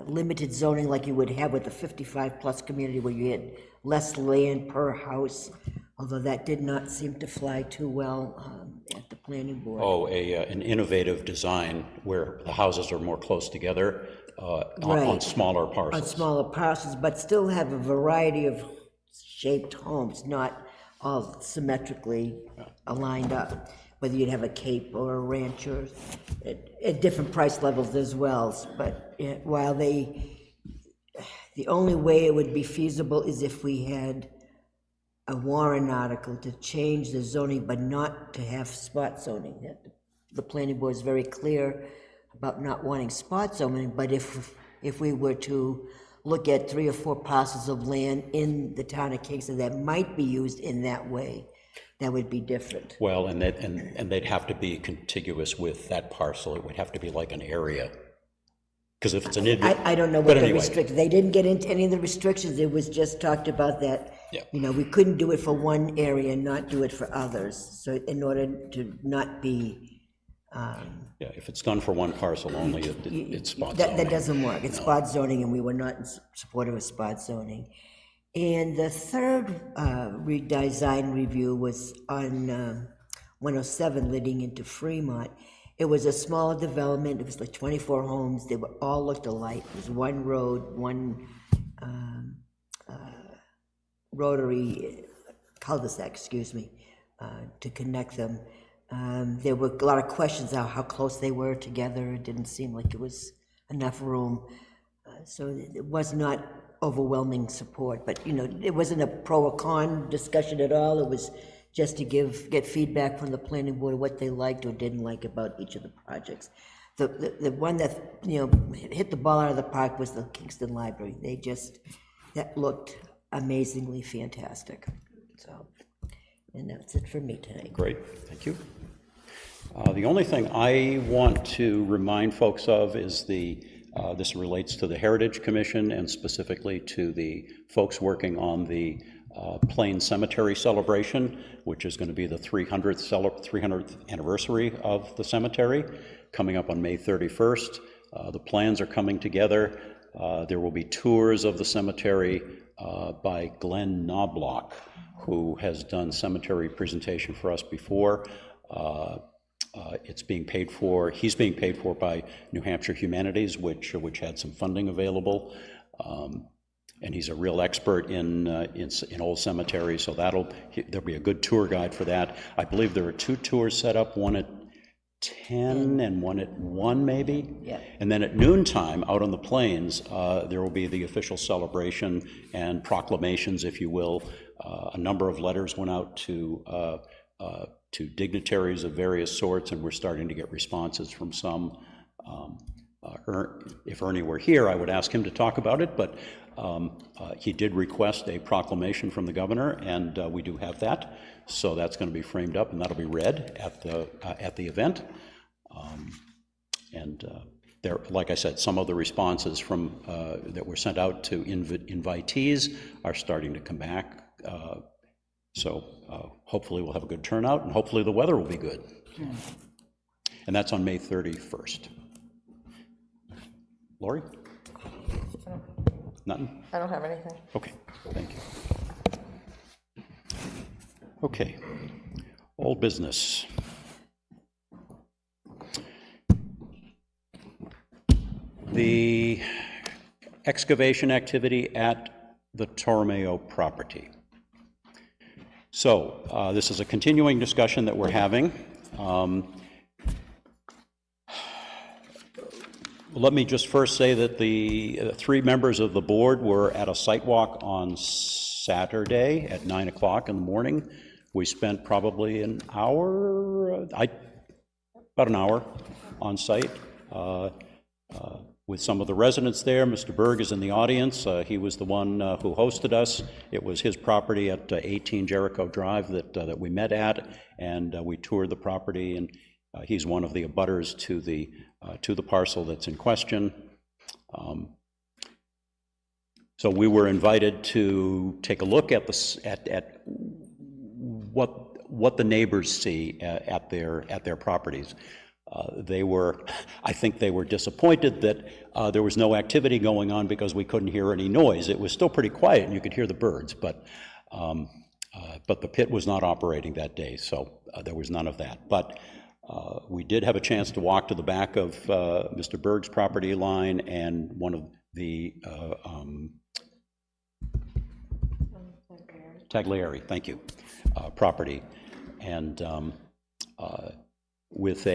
limited zoning like you would have with the 55-plus community where you had less land per house, although that did not seem to fly too well at the planning board. Oh, an innovative design where the houses are more close together on Right. smaller On parcels. smaller parcels, but still have a variety of shaped homes, not all symmetrically aligned up. Whether you'd have a cape or a ranch or at different price levels as well. But while the only way it would be feasible is if we had a warrant article to change the zoning, but not to have spot zoning. The planning board is very clear about not wanting spot zoning, but if we were to look at 3 or 4 parcels of land in the town of Kingston that might be used in that way, that would be different. Well, and they'd have to be contiguous with that parcel. It would have to be like an area. Because if it's an I don't know but what the anyway. restrictions, they didn't get into any of the restrictions, it was just talked about that, Yeah. we couldn't do it for one area and not do it for others, so in order to not be, Yeah, if it's done for one parcel only, it's spot that zoning. doesn't work, it's spot zoning, and we were not in support of a spot zoning. And the third redesign review was on 107 leading into Fremont. It was a smaller development, it was like 24 homes, they were all looked alike, it was one road, one rotary cul-de-sac, to connect them. There were a lot of questions about how close they were together, it didn't seem like it was enough room. So it was not overwhelming support, but, it wasn't a pro or con discussion at all, it was just to get feedback from the planning board, what they liked or didn't like about each of the projects. The one that, hit the ball out of the park was the Kingston Library. That looked amazingly fantastic. So, and that's it for me tonight. Great, thank you. The only thing I want to remind folks of is this relates to the Heritage Commission and specifically to the folks working on the Plain Cemetery celebration, which is going to be the 300th anniversary of the cemetery, coming up on May 31st. The plans are coming together. There will be tours of the cemetery by Glenn Knobloch, who has done cemetery presentation for us before. He's being paid for by New Hampshire Humanities, which had some funding available. And he's a real expert in old cemeteries, so there'll be a good tour guide for that. I believe there are 2 tours set up, one at 10 and one at 1 maybe? Yeah. And then at noontime, out on the plains, there will be the official celebration and proclamations, if you will. A number of letters went out to dignitaries of various sorts, and we're starting to get responses from some. If Ernie were here, I would ask him to talk about it, but he did request a proclamation from the governor, and we do have that. So that's going to be framed up, and that'll be read at the event. There, like I said, some of the responses from that were sent out to invitees are starting to come back. So hopefully we'll have a good turnout, and hopefully the weather will be good. And that's on May 31st. Lori? Nothing? I don't have anything. Okay, thank you. Okay, old business. The excavation activity at the Torromeo property. So this is a continuing discussion that we're having. Let me just first say that the 3 members of the board were at a site walk on Saturday at 9 o'clock in the morning. We spent probably an hour, about an hour on site. with some of the residents there. Mr. Berg is in the audience. He was the one who hosted us. It was his property at 18 Jericho Drive that we met at, and we toured the property, and he's one of the abutters to the parcel that's in question. So we were invited to take a look at what the neighbors see at their properties. I think they were disappointed that there was no activity going on because we couldn't hear any noise. It was still pretty quiet and you could hear the birds, but the pit was not operating that day, so there was none of that. But we did have a chance to walk to the back of Mr. Berg's property line and one of the Taglieri, thank you, property, and with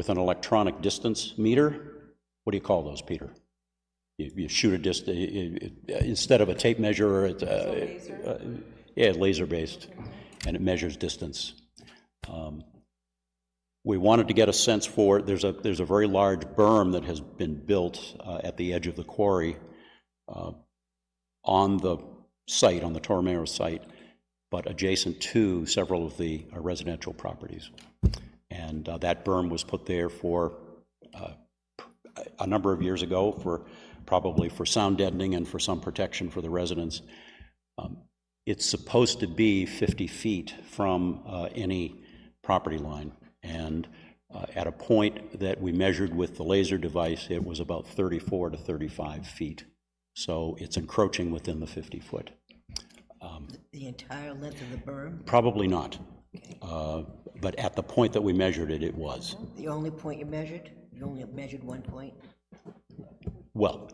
an electronic distance meter. What do you call those, Peter? You shoot a distance instead of a tape measure. Yeah, laser-based, and it measures distance. We wanted to get a sense for. There's a very large berm that has been built at the edge of the quarry on the site, on the Toromeo site, but adjacent to several of the residential properties. And that berm was put there for a number of years ago, probably for sound deadening and for some protection for the residents. It's supposed to be 50 feet from any property line, and at a point that we measured with the laser device, it was about 34 to 35 feet. So it's encroaching within the 50-foot. The entire length of the berm? Probably not. Okay. But at the point that we measured it, it was. The only point you measured? You only measured one point? Well,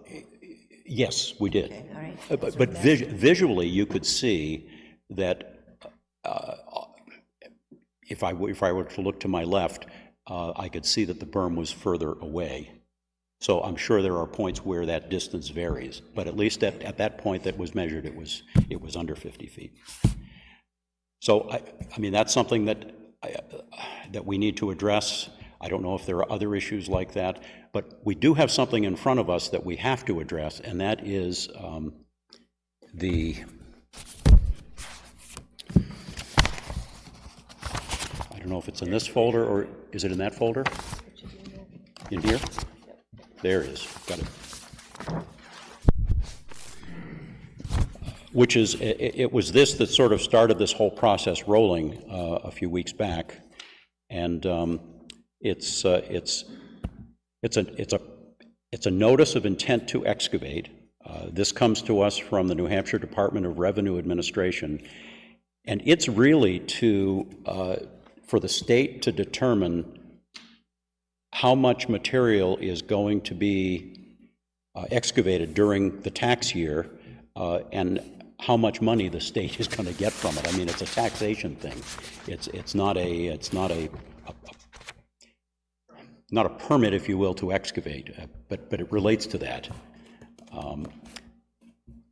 yes, we did. Okay, all right. But visually, you could see that if I were to look to my left, I could see that the berm was further away. So I'm sure there are points where that distance varies, but at least at that point that was measured, it was under 50 feet. So I mean, that's something that we need to address. I don't know if there are other issues like that, but we do have something in front of us that we have to address, and that is I don't know if it's in this folder or is it in that folder? In here? There it is. Got it. Which is, it was this that sort of started this whole process rolling a few weeks back, and it's a notice of intent to excavate. This comes to us from the New Hampshire Department of Revenue Administration, and it's really for the state to determine how much material is going to be excavated during the tax year, and how much money the state is going to get from it. I mean, it's a taxation thing. It's not a permit, if you will, to excavate, but it relates to that.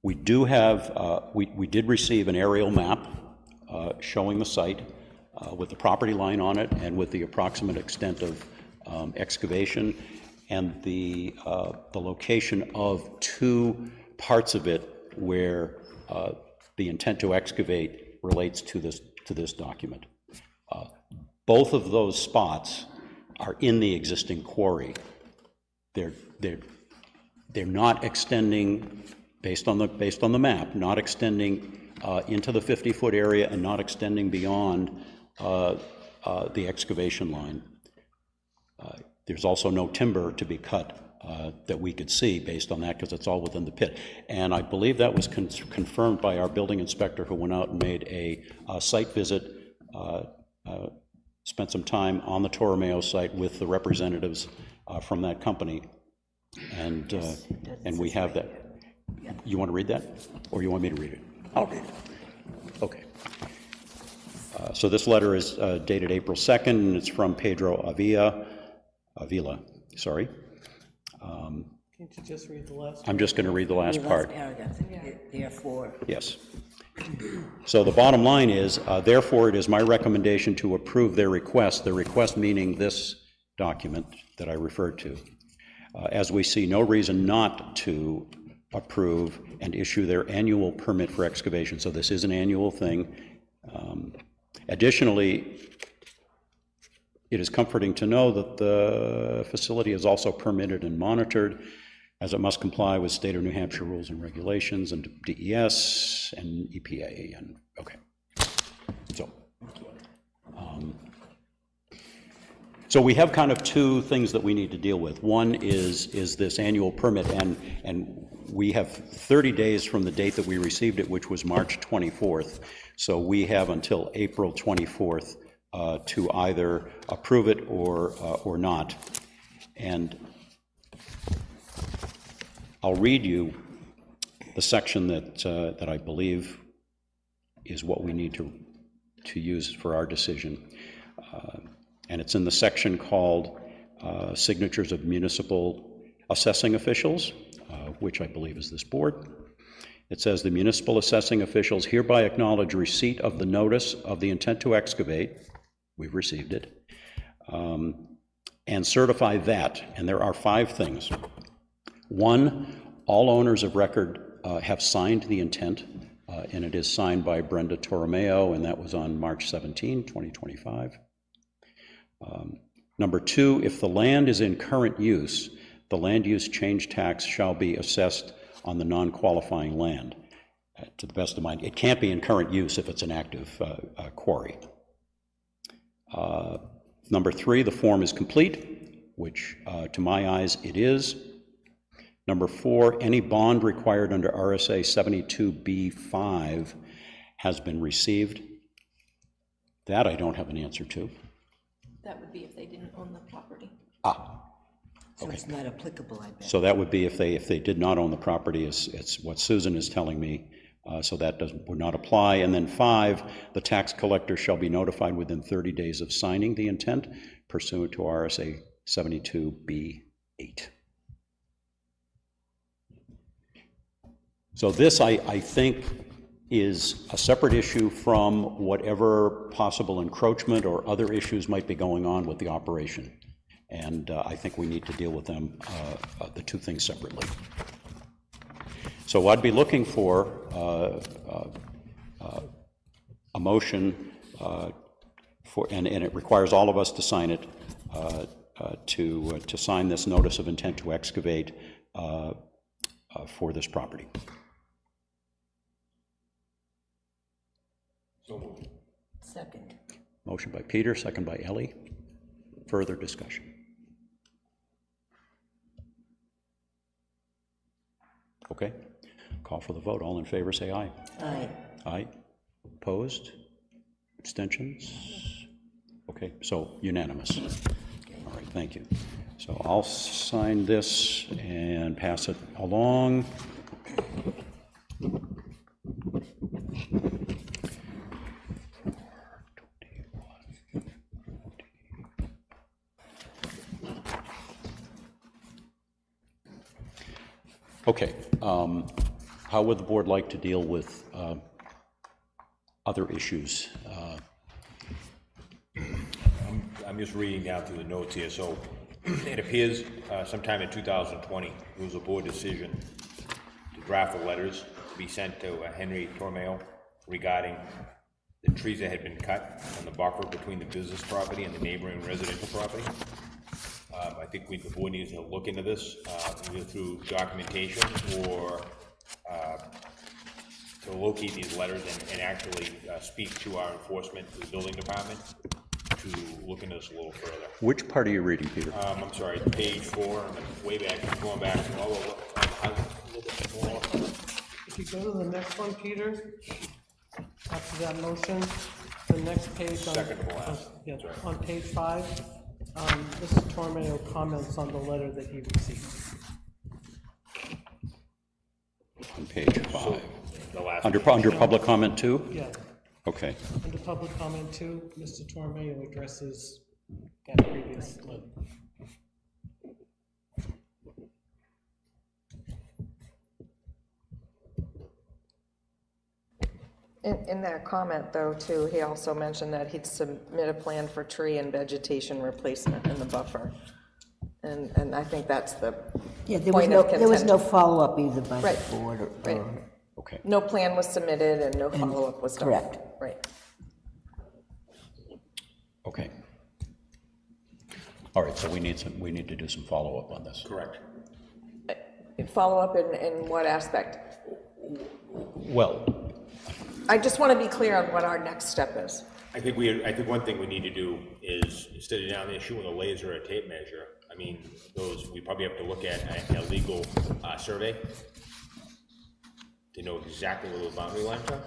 We do have we did receive an aerial map showing the site with the property line on it and with the approximate extent of excavation, and the location of two parts of it where the intent to excavate relates to this document. Both of those spots are in the existing quarry. They're not extending, based on the map, not extending into the 50-foot area and not extending beyond the excavation line. There's also no timber to be cut that we could see based on that, because it's all within the pit. And I believe that was confirmed by our building inspector, who went out and made a site visit, spent some time on the Toromeo site with the representatives from that company, and we have that. You want to read that, or you want me to read it? I'll read it. Okay. So this letter is dated April 2nd, and it's from Pedro Avila, sorry. Can't you just read the last? I'm just going to read the last part. Paragraph, therefore. Yes. So the bottom line is, therefore, it is my recommendation to approve their request meaning this document that I referred to, as we see no reason not to approve and issue their annual permit for excavation. So this is an annual thing. Additionally, it is comforting to know that the facility is also permitted and monitored, as it must comply with state of New Hampshire rules and regulations and DES and EPA and, okay. So we have kind of two things that we need to deal with. One is this annual permit, and we have 30 days from the date that we received it, which was March 24th. So we have until April 24th to either approve it or not. And I'll read you the section that I believe is what we need to use for our decision. And it's in the section called Signatures of Municipal Assessing Officials, which I believe is this board. It says, the municipal assessing officials hereby acknowledge receipt of the notice of the intent to excavate, we've received it, and certify that, and there are 5 things. 1, all owners of record have signed the intent, and it is signed by Brenda Toromeo, and that was on March 17, 2025. Number 2, if the land is in current use, the land use change tax shall be assessed on the non-qualifying land. To the best of my, it can't be in current use if it's an active quarry. Number 3, the form is complete, which to my eyes it is. Number 4, any bond required under RSA 72B5 has been received. That I don't have an answer to. That would be if they didn't own the property. So it's not applicable, I bet. So that would be if they did not own the property, it's what Susan is telling me, so that would not apply. And then 5, the tax collector shall be notified within 30 days of signing the intent pursuant to RSA 72B8. So this, I think, is a separate issue from whatever possible encroachment or other issues might be going on with the operation. And I think we need to deal with them, the two things separately. So I'd be looking for a motion for, and it requires all of us to sign it, to sign this notice of intent to excavate for this property. Second. Motion by Peter, second by Ellie. Further discussion? Okay. Call for the vote. All in favor, say aye. Aye. Aye. Opposed? Abstentions? Okay, so unanimous. All right, thank you. So I'll sign this and pass it along. Okay, how would the board like to deal with other issues? I'm just reading down through the notes here. So it appears sometime in 2020, there was a board decision to draft the letters to be sent to Henry Tormeo regarding the trees that had been cut on the buffer between the business property and the neighboring residential property. I think the board needs to look into this, either through documentation or to locate these letters and actually speak to our enforcement, to the building department, to look into this a little further. Which part are you reading, Peter? I'm sorry, page 4, way back, going back all over, a little bit more. If you go to the next one, Peter, after that motion, the next page on. Second to last. Yeah, Sorry. on page 5, Mrs. Tormeo comments on the letter that he received. On page 5. The last Under public comment 2? Yeah, Okay. under public comment 2, Mr. Tormeo addresses that previous letter. In that comment, though, too, he also mentioned that he'd submit a plan for tree and vegetation replacement in the buffer. And I think that's the Yeah, there point of was no contention. follow-up either by the Right, board or. right. Okay. No plan was submitted and no follow-up was done. correct. Right. Okay. All right, so we need to do some follow-up on this. Correct. Follow-up in what aspect? Well, I just want to be clear on what our next step is. I think one thing we need to do is, instead of down there shooting a laser or a tape measure, I mean, we probably have to look at a legal survey to know exactly where those boundary lines are.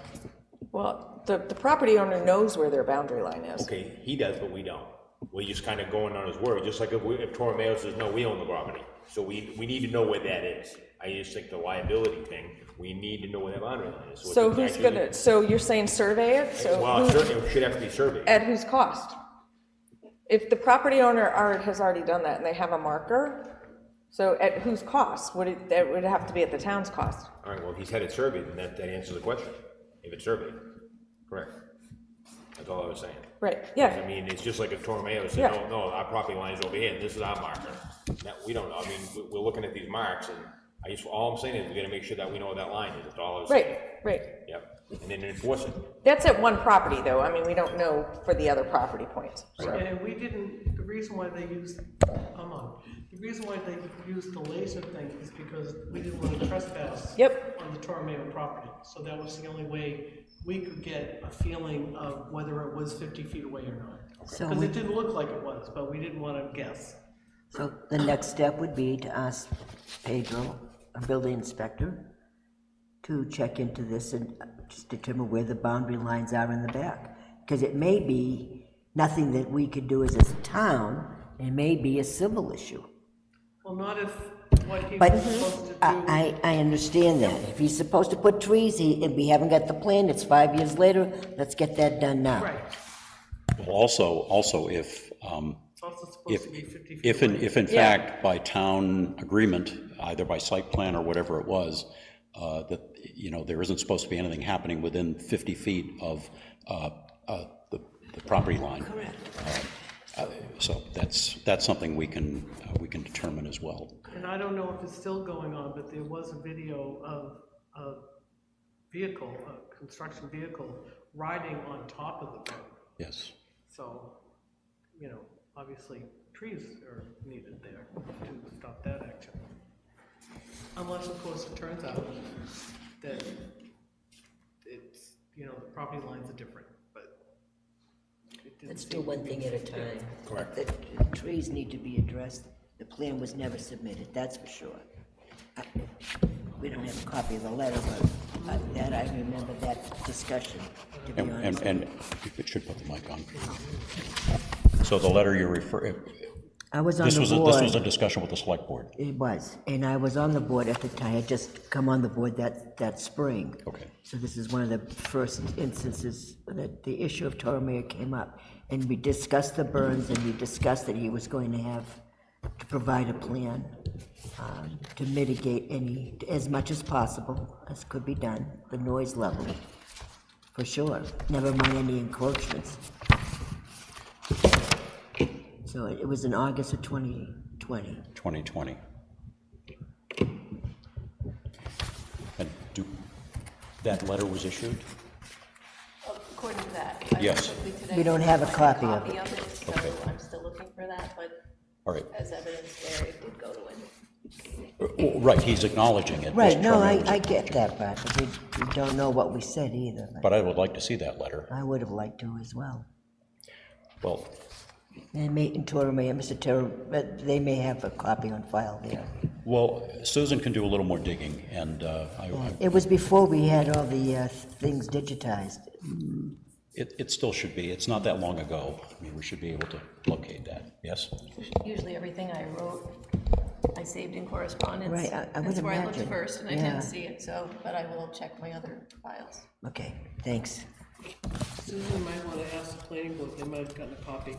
Well, the property owner knows where their boundary line is. Okay, he does, but we don't. We're just kind of going on his word, just like if Torromeo says, no, we own the property. So we need to know where that is. I just think the liability thing, we need to know where that boundary line is. So who's gonna, so you're saying survey it? So Well, who- it should have to be surveyed. at whose cost? If the property owner has already done that and they have a marker, so at whose cost? That would have to be at the town's cost. All right, well, if he's had it surveyed, then that answers the question, if it's surveyed. Correct. That's all I was saying. Right, I yeah, mean, it's just like if Torromeo said, Yeah. no, our property line's over here, and this is our marker. That, we don't know, I mean, we're looking at these marks, and all I'm saying is we gotta make sure that we know where that line is, that's all I was saying. right. Yep, and then enforce it. That's at one property, though. I mean, we don't know for the other property points. So. And we didn't, the reason why they used, the reason why they used the laser thing is because we didn't want to trespass Yep. on the Torromeo property. So that was the only way we could get a feeling of whether it was 50 feet away or not. So Because we- it didn't look like it was, but we didn't want to guess. So the next step would be to ask Pedro, a building inspector, to check into this and just determine where the boundary lines are in the back. Because it may be nothing that we could do as a town, it may be a civil issue. Well, not if what he But was supposed to do. I understand that. If he's supposed to put trees, and we haven't got the plan, it's 5 years later, let's get that done now. Right. well, also if, It's also supposed to be 50 feet if in, away. if in fact by town agreement, either by site plan or whatever it was, that, there isn't supposed to be anything happening within 50 feet of the property line. Correct. So that's something we can determine as well. And I don't know if it's still going on, but there was a video of a vehicle, a construction vehicle, riding on top of the road. Yes. So, obviously, trees are needed there to stop that action. Unless, of course, it turns out that it's, the property lines are different, but it didn't Let's do seem to one be- thing at a time. Correct. The trees need to be addressed. The plan was never submitted, that's for sure. We don't have a copy of the letter, but that, I remember that discussion, to be honest. And you should put the mic on. So the letter you refer, I was on this the was a board, discussion with the select board. it was, and I was on the board at the time, I had just come on the board that spring. Okay. So this is one of the first instances that the issue of Torromeo came up. And we discussed the burns, and we discussed that he was going to provide a plan to mitigate any, as much as possible, as could be done, the noise level, for sure, never mind any encroachments. So it was in August of 2020. 2020. And that letter was issued? According to that. I Yes. looked quickly today. We don't have a copy of it. So Okay. I'm still looking for that, but All right. as evidence there, it did go to him. Right, he's acknowledging it. Right, Mr. no, Torrey was- I get that, but we don't know what we said either. But I would like to see that letter. I would have liked to as well. Well, And Torromeo, Mr. Terra, but they may have a copy on file there. Susan can do a little more digging, and It was before we had all the things digitized. it still should be. It's not that long ago. I mean, we should be able to locate that, yes? Usually everything I wrote, I saved in correspondence. Right, I would That's where I looked imagine. first, and I Yeah. didn't see it, so, but I will check my other files. Okay, thanks. Susan might want to ask the planning board, they might have gotten a copy.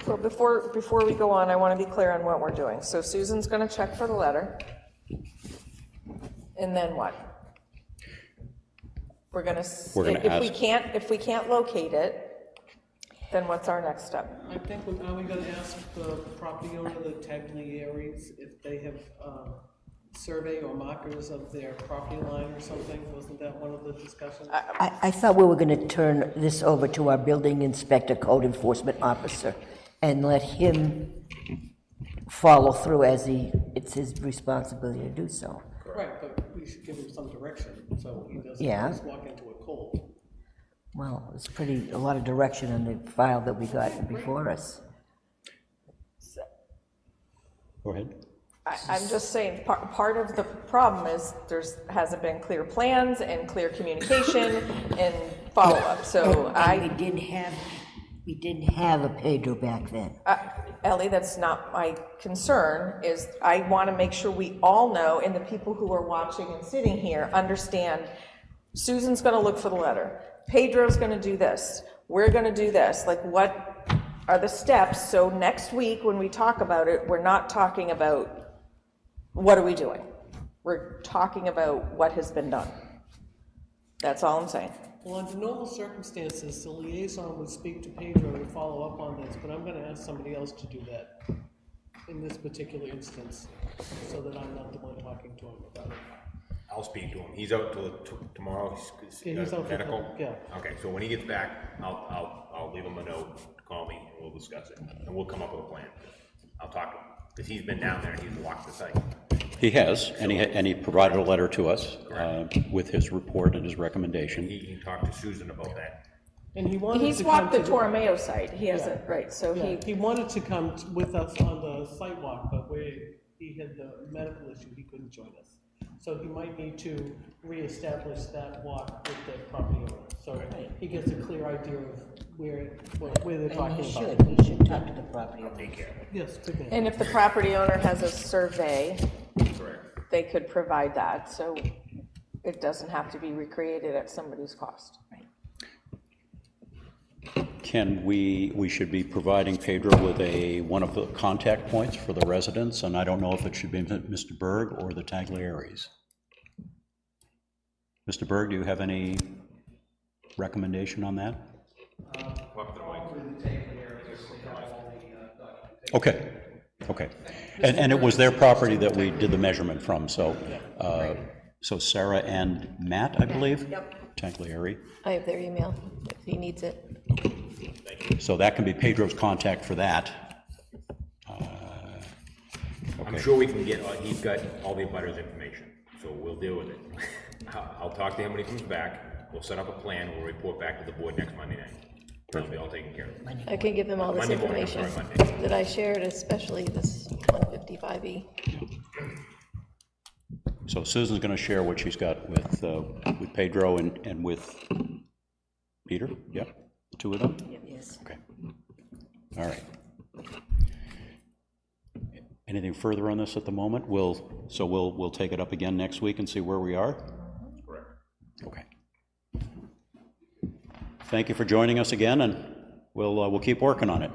Well, before we go on, I want to be clear on what we're doing. So Susan's going to check for the letter. And then what? We're gonna, We're gonna if we can't locate it, then what's our next step? I think, are we gonna ask the property owner, the Tagliaris, if they have, survey or markers of their property line or something? Wasn't that one of the discussions? I thought we were going to turn this over to our building inspector, code enforcement officer, and let him follow through as it's his responsibility to do so. Right, but we should give him some direction, so he doesn't Yeah. just walk into it cold. Well, it's a lot of direction on the file that we got before us. Go ahead. I'm just saying, part of the problem is hasn't been clear plans and clear communication and follow-up, so And we didn't have a Pedro back then. Ellie, that's not my concern, is I want to make sure we all know, and the people who are watching and sitting here understand, Susan's going to look for the letter, Pedro's going to do this, we're going to do this, like what are the steps, so next week when we talk about it, we're not talking about what are we doing? We're talking about what has been done. That's all I'm saying. Well, under normal circumstances, the liaison would speak to Pedro and follow up on this, but I'm gonna ask somebody else to do that in this particular instance, so that I'm not the one talking to him about it. I'll speak to him. He's out till tomorrow. Yeah, he's out for medical. yeah. Okay, so when he gets back, I'll leave him a note to call me and we'll discuss it. And we'll come up with a plan. I'll talk to him, because he's been down there and he's walked the site. He has, and he provided a letter to us with his report and his recommendation. He talked to Susan about that. And he wanted He's to walked the come to Torromeo site, he hasn't, right, so He wanted to come with us on the sidewalk, but where he had the medical issue, he couldn't join us. So he might need to reestablish that walk with the property owner, so he gets a clear idea of where they're And talking he about. should talk to the property owner. Yes, good man. And if the property owner has a survey, they could provide that, so it doesn't have to be recreated at somebody's cost. We should be providing Pedro with one of the contact points for the residents, and I don't know if it should be Mr. Berg or the Tagliaris. Mr. Berg, do you have any recommendation on that? Okay, okay. And it was their property that we did the measurement from, so, so Sarah and Matt, I believe? Yep. Tagliari. I have their email if he needs it. So that can be Pedro's contact for that. I'm sure we can get, he's got all the abutters information, so we'll deal with it. I'll talk to him when he comes back, we'll set up a plan, we'll report back to the board next Monday night. That'll be all taken care of. I can give him all this Monday morning, I'm information sorry, Monday. that I shared, especially this 155E. So Susan's going to share what she's got with Pedro and with Peter? Yep, the two of them? Yes. Okay. All right. Anything further on this at the moment? We'll take it up again next week and see where we are? Correct. Okay. Thank you for joining us again, and we'll keep working on it.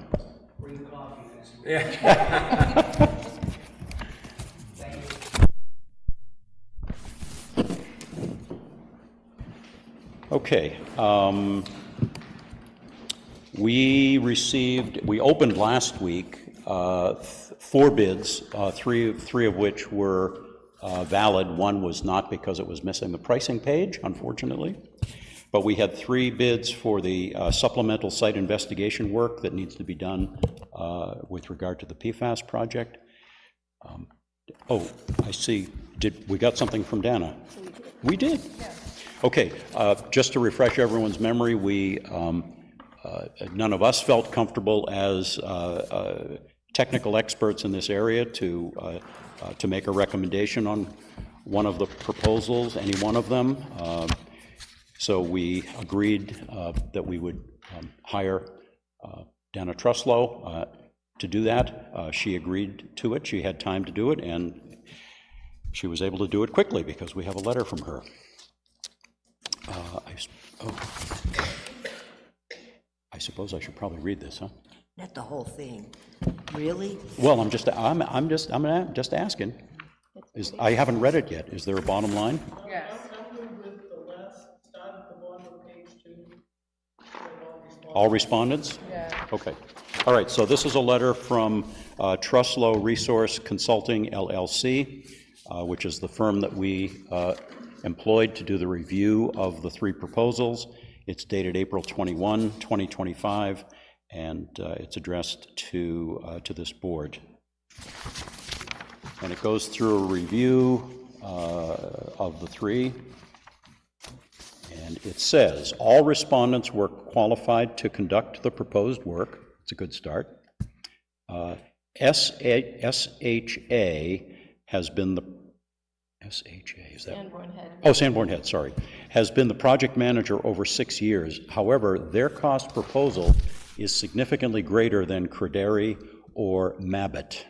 Okay. We opened last week 4 bids, three of which were valid. One was not because it was missing the pricing page, unfortunately. But we had 3 bids for the supplemental site investigation work that needs to be done with regard to the PFAS project. Oh, I see. We got something from Dana? We did? Okay, just to refresh everyone's memory, none of us felt comfortable as technical experts in this area to make a recommendation on one of the proposals, any one of them. So we agreed that we would hire Dana Truslow to do that. She agreed to it. She had time to do it, and she was able to do it quickly because we have a letter from her. I suppose I should probably read this, huh? Not the whole thing. Really? Well, I'm just asking. It's I haven't read it yet. Is there a bottom line? Yes. I'm good with the last, start at the bottom of page 2. All respondents? Yeah. Okay. All right, so this is a letter from Truslow Resource Consulting LLC, which is the firm that we employed to do the review of the 3 proposals. It's dated April 21, 2025, and it's addressed to this board. And it goes through a review of the 3. And it says, all respondents were qualified to conduct the proposed work. It's a good start. SHA has been the, SHA, is that? Sanborn Head. Oh, Sanborn Head, sorry. Has been the project manager over 6 years. However, their cost proposal is significantly greater than Crederi or Mabit.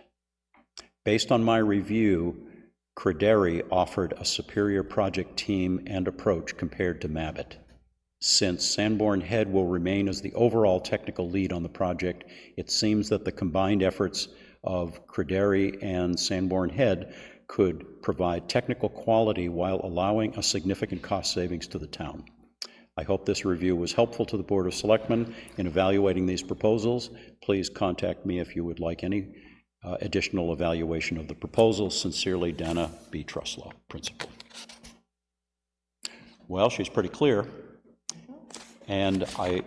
Based on my review, Crederi offered a superior project team and approach compared to Mabit. Since Sanborn Head will remain as the overall technical lead on the project, it seems that the combined efforts of Crederi and Sanborn Head could provide technical quality while allowing a significant cost savings to the town. I hope this review was helpful to the Board of Selectmen in evaluating these proposals. Please contact me if you would like any additional evaluation of the proposals. Sincerely, Dana B. Truslow, Principal. Well, she's pretty clear, and I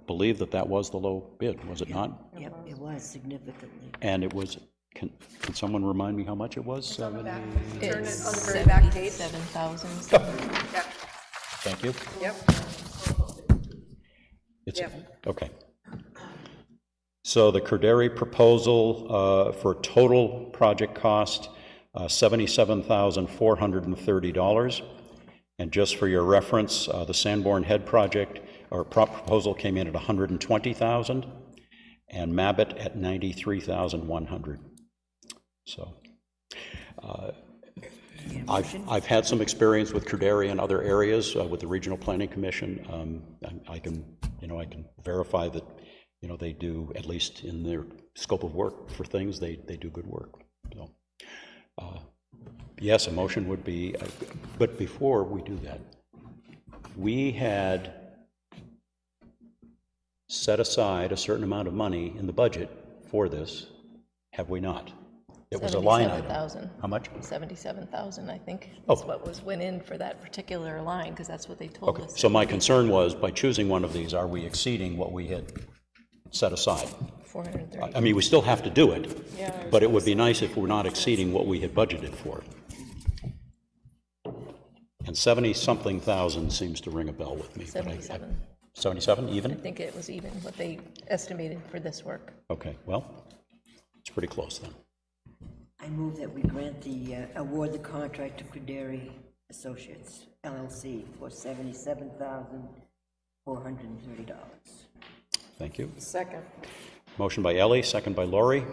believe that that was the low bid, was it not? Yep, it was significantly. And it was, can someone remind me how much it was? Turn it on the It's very back page. 77,000. Thank you. Yep. It's, okay. So the Crederi proposal for total project cost, $77,430. And just for your reference, the Sanborn Head project or proposal came in at $120,000, and Mabit at $93,100. So I've had some experience with Crederi in other areas with the Regional Planning Commission. I can verify that they do, at least in their scope of work for things, they do good work. So, yes, a motion would be, but before we do that, we had set aside a certain amount of money in the budget for this, have we not? It was a line item. 77,000. How much? 77,000, I think, Oh. is what went in for that particular line, because that's what they told Okay, us. so my concern was, by choosing one of these, are we exceeding what we had set aside? 430. I mean, we still have to do it, Yeah. but it would be nice if we're not exceeding what we had budgeted for. And 70-something thousand seems to ring a bell with me. but 77. 77, I even? think it was even what they estimated for this work. Okay, well, it's pretty close then. I move that we grant award the contract to Crederi Associates LLC for $77,430. Thank you. Second. Motion by Ellie, second by Lori,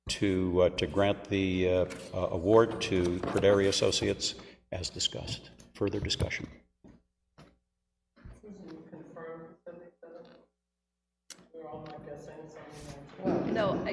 to grant the award to Crederi Associates as discussed. Further discussion? Confirm 77? We're all not guessing something. No, I'm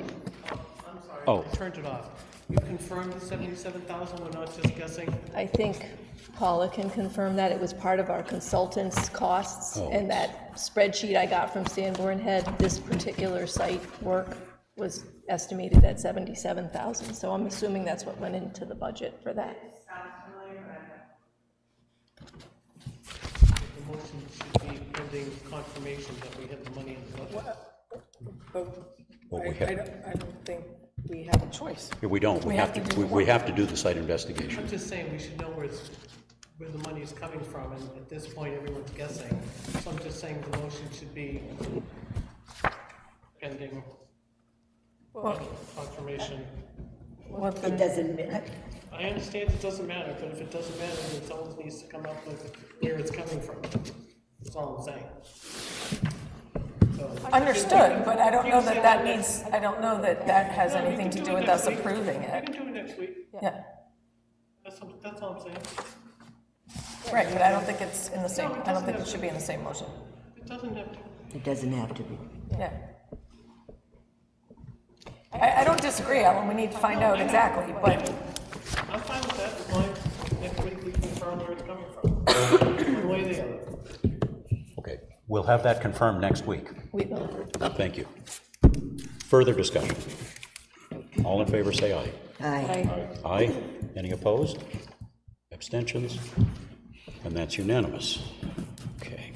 sorry, Oh. I turned it off. You confirmed the 77,000, we're not just guessing? I think Paula can confirm that. It was part of our consultants' costs, Oh. and that spreadsheet I got from Sanborn Head, this particular site work was estimated at 77,000, so I'm assuming that's what went into the budget for that. The motion should be pending confirmation that we have the money in the budget. Well, we I have, don't think we have a choice. we don't. We have to do the site investigation. I'm just saying we should know where the money is coming from, and at this point, everyone's guessing. So I'm just saying the motion should be pending confirmation. It doesn't, I understand it doesn't matter, but if it doesn't matter, then someone needs to come up with where it's coming from. That's all I'm saying. So- Understood, but I don't know that that means, I don't know that that has No, we anything can to do do it with next us week. approving We it. can do it next week. Yeah, That's all I'm saying. right, but I don't think it's in the same, I don't think it should be in the same motion. It doesn't have to. it doesn't have to be. Yeah. I don't disagree, Ellen, we need to find out exactly, but I'm fine with that, as long as next week we confirm where it's coming from. One way or the other. Okay, we'll have that confirmed next week. We will. Thank you. Further discussion? All in favor, say aye. Aye. Aye. Any opposed? Abstentions? And that's unanimous. Okay.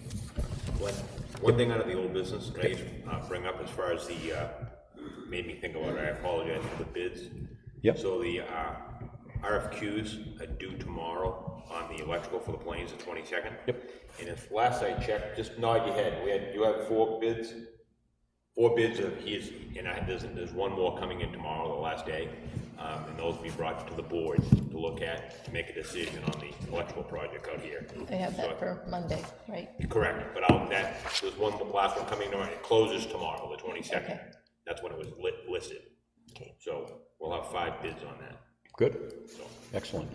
One thing out of the old business, can I just bring up as far as the, made me think about it, I apologize for the bids. Yep. So the RFQs are due tomorrow on the electrical for the planes, the 22nd. Yep. And if, last I checked, just nod your head, you have 4 bids? 4 bids of his, and there's one more coming in tomorrow, the last day. And those will be brought to the board to look at, to make a decision on the electrical project out here. I have that for Monday, right? Correct, but there's one, the last one coming tomorrow, it closes tomorrow, the 22nd. Okay. That's when it was listed. So we'll have 5 bids on that. Good. Excellent.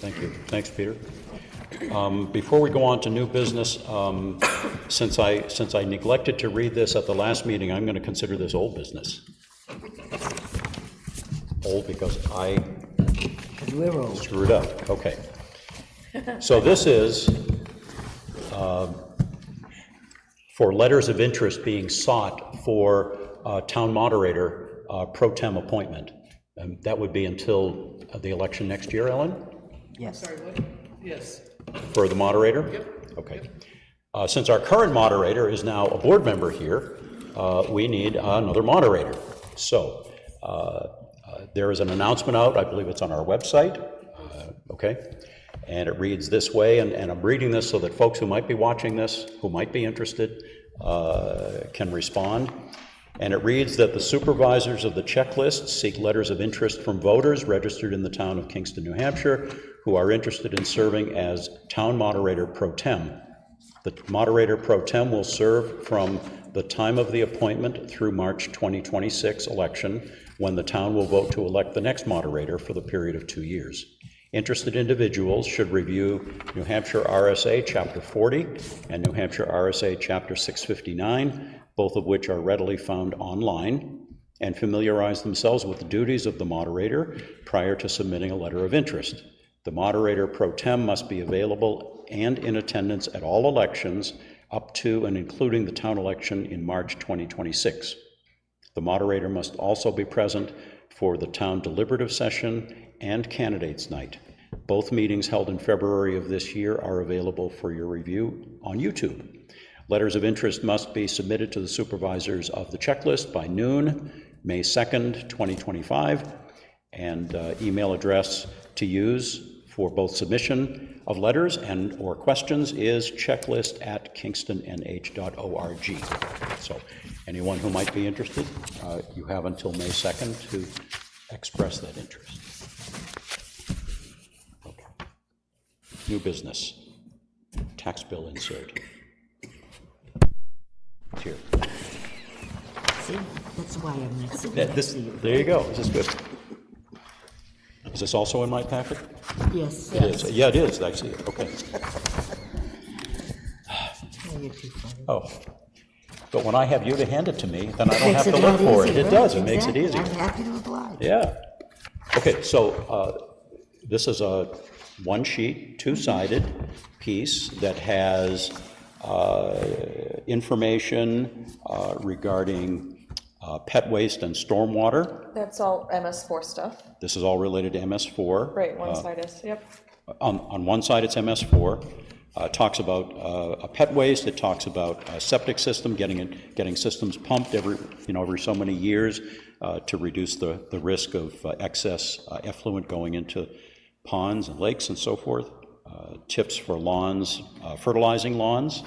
Thank you. Thanks, Peter. Before we go on to new business, since I neglected to read this at the last meeting, I'm going to consider this old business. Old because I We're old. screwed up. Okay. So this is for letters of interest being sought for town moderator pro tem appointment. That would be until the election next year, Ellen? Yes. Sorry, what? Yes. For the moderator? Yep. Okay. Since our current moderator is now a board member here, we need another moderator. So there is an announcement out, I believe it's on our website, okay? And it reads this way, and I'm reading this so that folks who might be watching this, who might be interested, can respond. And it reads that the supervisors of the checklist seek letters of interest from voters registered in the town of Kingston, New Hampshire, who are interested in serving as town moderator pro tem. The moderator pro tem will serve from the time of the appointment through March 2026 election, when the town will vote to elect the next moderator for the period of 2 years. Interested individuals should review New Hampshire RSA Chapter 40 and New Hampshire RSA Chapter 659, both of which are readily found online, and familiarize themselves with the duties of the moderator prior to submitting a letter of interest. The moderator pro tem must be available and in attendance at all elections up to and including the town election in March 2026. The moderator must also be present for the town deliberative session and candidates night. Both meetings held in February of this year are available for your review on YouTube. Letters of interest must be submitted to the supervisors of the checklist by noon, May 2nd, 2025, and email address to use for both submission of letters and or questions is checklist@kingstonnh.org. So anyone who might be interested, you have until May 2nd to express that interest. Okay. New business, tax bill insert. It's here. See, that's why I'm not sitting. There you go, this is good. Is this also in my packet? Yes. It is. Yeah, it is, I see it, okay. Oh, you're too funny. Oh, but when I have you to hand it to me, then I don't Makes have to it a look lot for it. easier, It does, right? it makes it Exactly. easier. I'm happy to oblige. Yeah. Okay, so this is a one-sheet, two-sided piece that has information regarding pet waste and stormwater. that's all MS4 stuff. This is all related to MS4. Right, one side is, yep. On one side, it's MS4. Talks about a pet waste. It talks about a septic system, getting systems pumped every so many years to reduce the risk of excess effluent going into ponds and lakes and so forth. Tips for lawns, fertilizing lawns.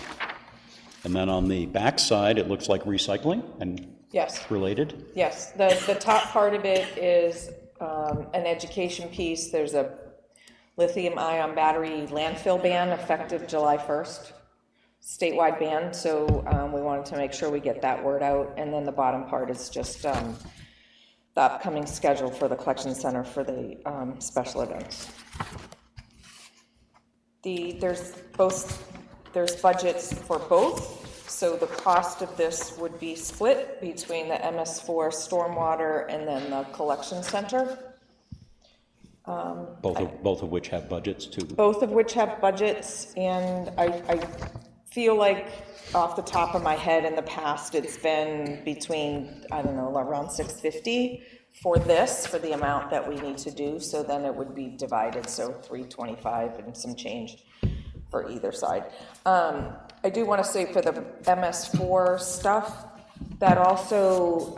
And then on the back side, it looks like recycling and Yes. related. Yes, the top part of it is an education piece. There's a lithium-ion battery landfill ban effective July 1st, statewide ban, so we wanted to make sure we get that word out. And then the bottom part is just the upcoming schedule for the collection center for the special events. There's budgets for both. So the cost of this would be split between the MS4 stormwater and then the collection center, Both of which have budgets too. both of which have budgets, and I feel like off the top of my head in the past, it's been between, I don't know, around 650 for this, for the amount that we need to do, so then it would be divided, so 325 and some change for either side. I do want to say for the MS4 stuff, that also,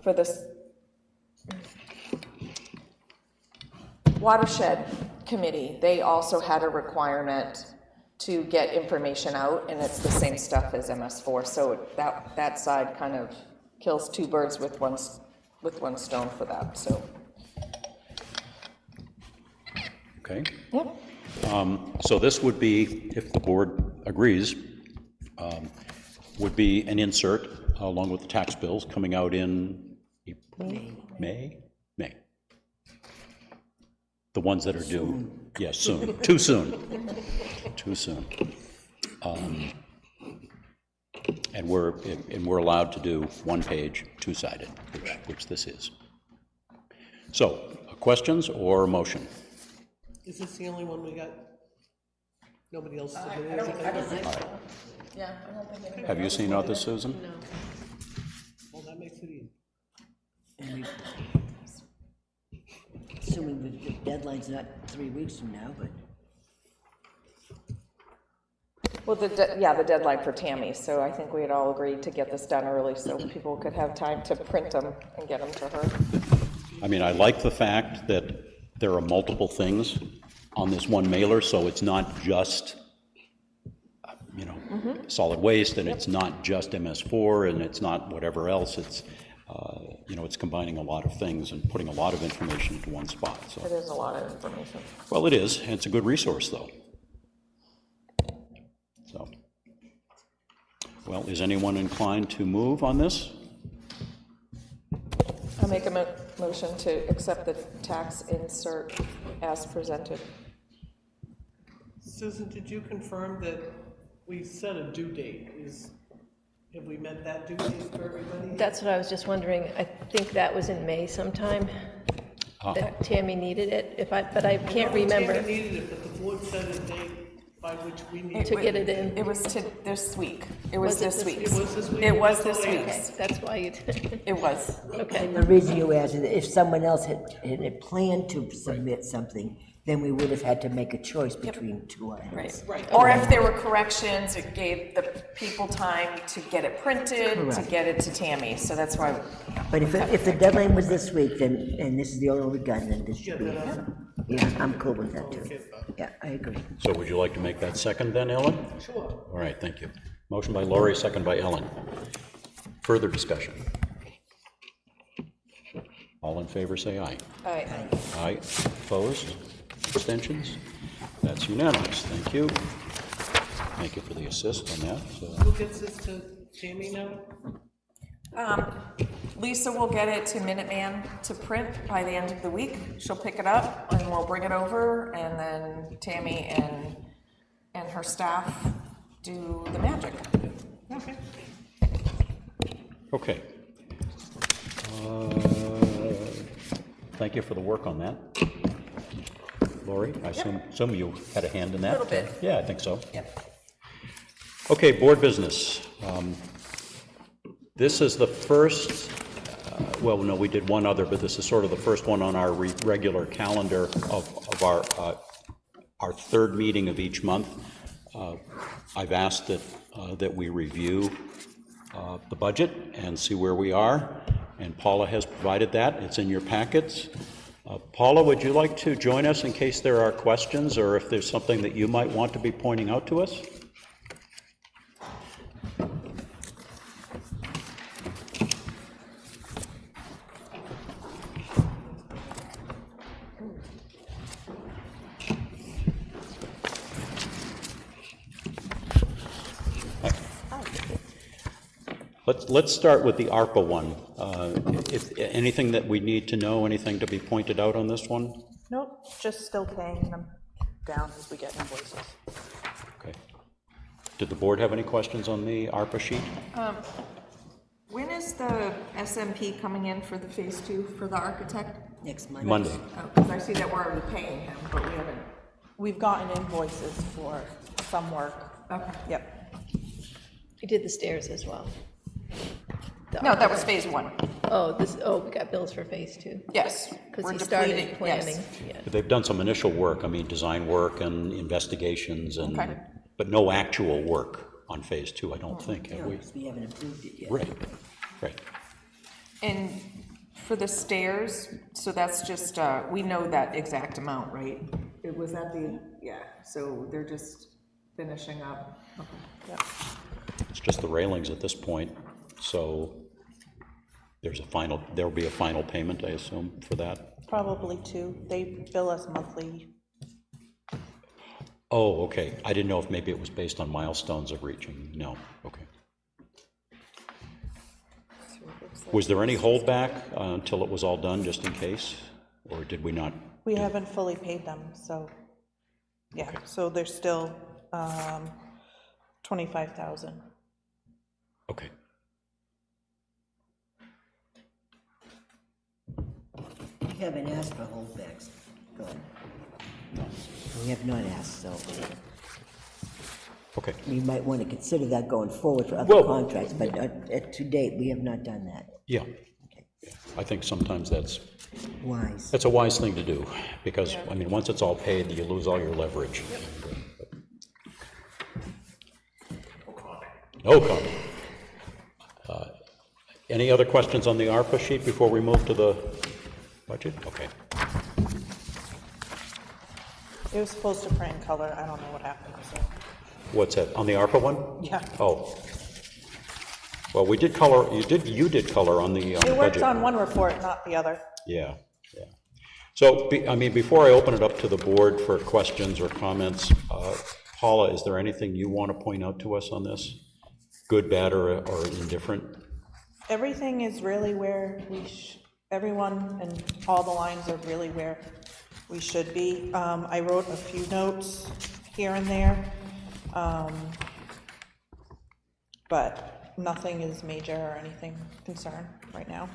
for this watershed committee, they also had a requirement to get information out, and it's the same stuff as MS4, so that side kind of kills two birds with one stone for that, so. Okay. Yep. So this would be, if the board agrees, would be an insert along with the tax bills coming out in May? The ones that are due, yes, soon, too soon, too soon. And we're allowed to do one page, two-sided, which this is. So, questions or motion? Is this the only one we got? Nobody else I submitted? don't think so. Yeah, I don't think anybody. Have you seen others, Susan? No. Well, that makes it easy. Assuming the deadline's not 3 weeks from now, but. Well, the deadline for Tammy, so I think we had all agreed to get this done early so people could have time to print them and get them to her. I mean, I like the fact that there are multiple things on this one mailer, so it's not just, solid waste, and it's not just MS4, and it's not whatever else. It's, it's combining a lot of things and putting a lot of information into one spot. So, It is a lot of information. well, it is, and it's a good resource, though. So, well, is anyone inclined to move on this? I'll make a motion to accept the tax insert as presented. Susan, did you confirm that we set a due date? Have we met that due date for everybody? That's what I was just wondering. I think that was in May sometime, that Tammy needed it, but I can't remember. Tammy needed it, but the board set a date by which we need To get it in. It was this week. It was this week. It was this week? It was this Okay. week. Okay, that's why you did. It was. Okay. The reason you asked is if someone else had planned to submit something, then we would have had to make a choice between two items. Right. Or if there were corrections, it gave the people time to get it printed, to Correct. get it to Tammy, so that's why. But if the deadline was this week, then, and this is the only one we've done, then this should be, yeah, I'm cool with that too. Yeah, I agree. So would you like to make that second then, Ellen? Sure. All right, thank you. Motion by Lori, second by Ellen. Further discussion? All in favor, say aye. Aye. Aye. Opposed? Abstentions? That's unanimous. Thank you. Thank you for the assist on that. So, Who gets this to Tammy now? Lisa will get it to Minuteman to print by the end of the week. She'll pick it up and we'll bring it over, and then Tammy and her staff do the magic. Okay. okay. Thank you for the work on that. Lori, I assume you had a hand in that? A little bit. Yeah, I think so. Yep. Okay, board business. This is the first, well, no, we did one other, but this is sort of the first one on our regular calendar of our third meeting of each month. I've asked that we review the budget and see where we are, and Paula has provided that. It's in your packets. Paula, would you like to join us in case there are questions, or if there's something that you might want to be pointing out to us? Let's start with the ARPA one. If anything that we need to know, anything to be pointed out on this one? Nope, just still paying them down as we get invoices. Okay. Did the board have any questions on the ARPA sheet? When is the SMP coming in for the phase 2 for the architect? Next Monday. Monday. Because I see that we're already paying him, but we haven't. We've gotten invoices for some work. Okay. Yep. We did the stairs as well. No, that was phase 1. We got bills for phase 2. Yes. Because we're he started depleting, planning, yes. yeah. They've done some initial work, I mean, design work and investigations, and Okay. but no actual work on phase 2, I don't think, have we? We haven't approved it yet. Right, right. And for the stairs, so that's just, we know that exact amount, right? Was that yeah, so they're just finishing up. Okay. It's just the railings at this point, so there'll be a final payment, I assume, for that? Probably 2. They bill us monthly. Oh, okay. I didn't know if maybe it was based on milestones of reaching. No, okay. Was there any holdback until it was all done, just in case? Or did we not? We haven't fully paid them, so, yeah, so there's still 25,000. Okay. We haven't asked for holdbacks. Go on. We have not asked, so Okay. we might want to consider that going forward for other Well- contracts, but to date, we have not done that. Yeah. I think sometimes that's Wise. a wise thing to do, because, I mean, once it's all paid, you lose all your leverage. No comment. Any other questions on the ARPA sheet before we move to the budget? Okay. It was supposed to print in color. I don't know what happened, so. What's that, on the ARPA one? Yeah. Oh. Well, we did color, you did color on the It worked budget. on one report, not the other. Yeah, yeah. So, I mean, before I open it up to the board for questions or comments, Paula, is there anything you want to point out to us on this? Good, bad, or indifferent? Everything is really where everyone and all the lines are really where we should be. I wrote a few notes here and there, but nothing is major or anything concern right now.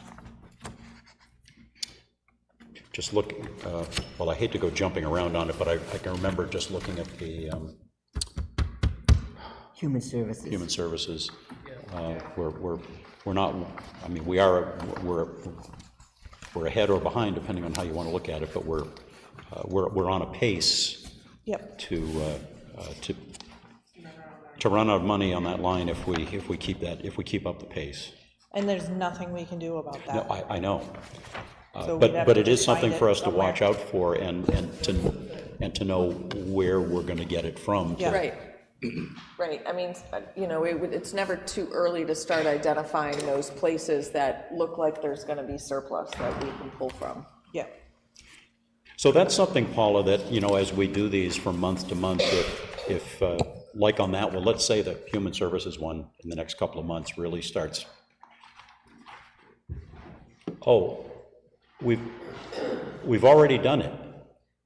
Just look, well, I hate to go jumping around on it, but I can remember just looking at the Human Services. human services. We're not, I mean, we're ahead or behind, depending on how you want to look at it, but we're on a pace Yep. to run out of money on that line if we keep up the pace. And there's nothing we can do about No, that. I know. So we'd have But to it is just find something it for us to somewhere. watch out for and to know where we're going to get it from. Yeah. Right. Right, I mean, it's never too early to start identifying those places that look like there's gonna be surplus that we can pull from. Yeah. So that's something, Paula, that, as we do these from month to month, if like on that one, let's say the human services one in the next couple of months really starts. Oh, we've already done it.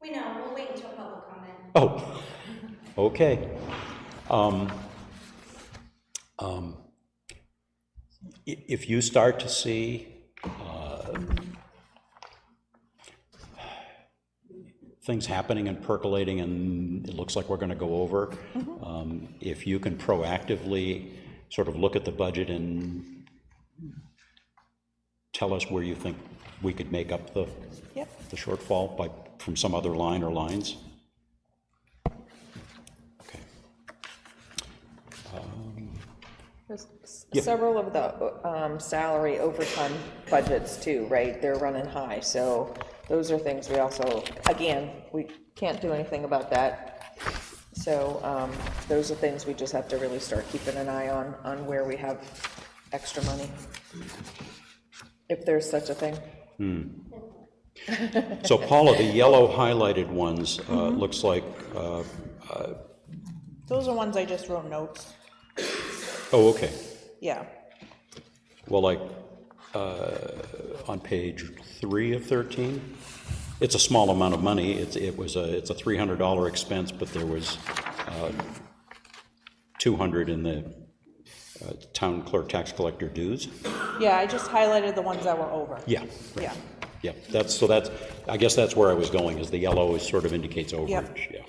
We know, we'll wait until public comment. Oh, okay. If you start to see things happening and percolating and it looks like we're going to go over, if you can proactively sort of look at the budget and tell us where you think we could make up the shortfall from some other line or lines. There's Yeah. several of the salary overtime budgets too, right? They're running high, so those are things we also, again, we can't do anything about that. So those are things we just have to really start keeping an eye on where we have extra money, if there's such a thing. So Paula, the yellow highlighted ones, looks like, Those are ones I just wrote notes. oh, okay. Yeah. Well, like, on page 3 of 13, it's a small amount of money. It's a $300 expense, but there was 200 in the town clerk tax collector dues. Yeah, I just highlighted the ones that were over. Yeah, Yeah. yeah, that's, I guess that's where I was going, is the yellow is sort of indicates overage, Yep. yeah.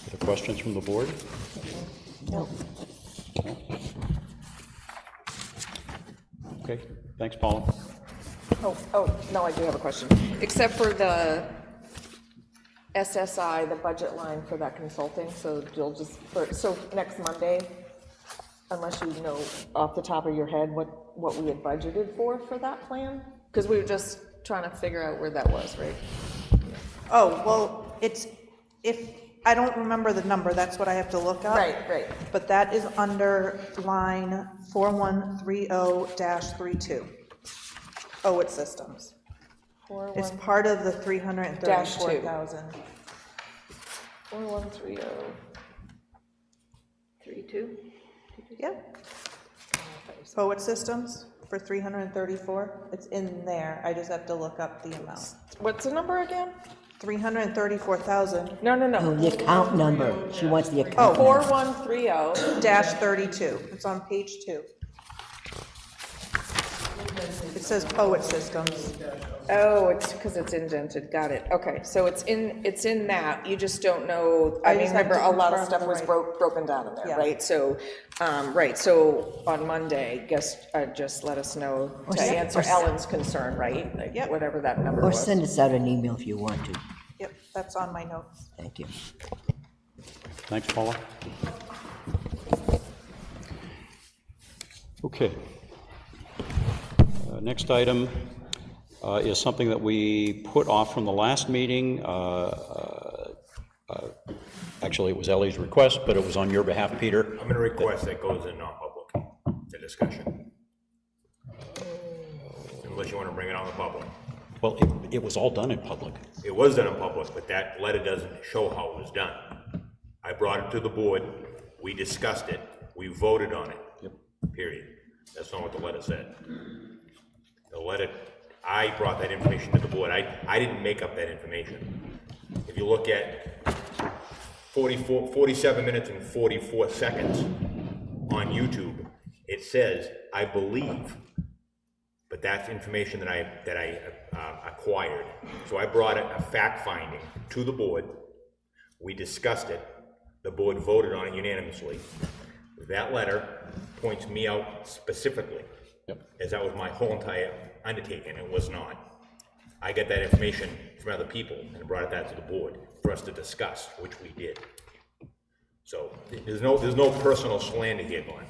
Other questions from the board? No. Okay, thanks, Paula. No, I do have a question. Except for the SSI, the budget line for that consulting, so you'll just, so next Monday, unless you know off the top of your head what we had budgeted for that plan? Because we were just trying to figure out where that was, right? Oh, well, I don't remember the number, that's what I have to look up. Right. But that is under line 4130-32. It's systems. It's part of the 334,000. 413032? Yeah. Poet systems for 334, it's in there, I just have to look up the amount. What's the number again? 334,000 No. Oh, the account number. She wants the Oh, account number. 4130. -32, it's on page 2. It says Poet Systems. Oh, it's because it's indented, got it, okay, so it's in that, you just don't know, I I mean, just have remember, to a lot of confirm stuff the was right- broken down in there, Yeah. right? So, so on Monday, just let us know Or to send- answer or send- Ellen's concern, right? Like, Yep. whatever that number Or was. send us out an email if you want to. Yep, that's on my notes. Thank you. Thanks, Paula. Okay. Next item is something that we put off from the last meeting. Actually, it was Ellie's request, but it was on your behalf, Peter. I'm gonna request that goes in non-public, the discussion. Unless you wanna bring it on the public. Well, it was all done in public. It was done in public, but that letter doesn't show how it was done. I brought it to the board, we discussed it, we voted on it. Yep. Period. That's not what the letter said. The letter, I brought that information to the board, I didn't make up that information. If you look at 47 minutes and 44 seconds on YouTube, it says, I believe, but that's information that I acquired. So I brought a fact finding to the board, we discussed it, the board voted on it unanimously. That letter points me out specifically, as that was my whole entire undertaking, it was not. I get that information from other people and brought that to the board for us to discuss, which we did. So there's no personal slander here, Glenn.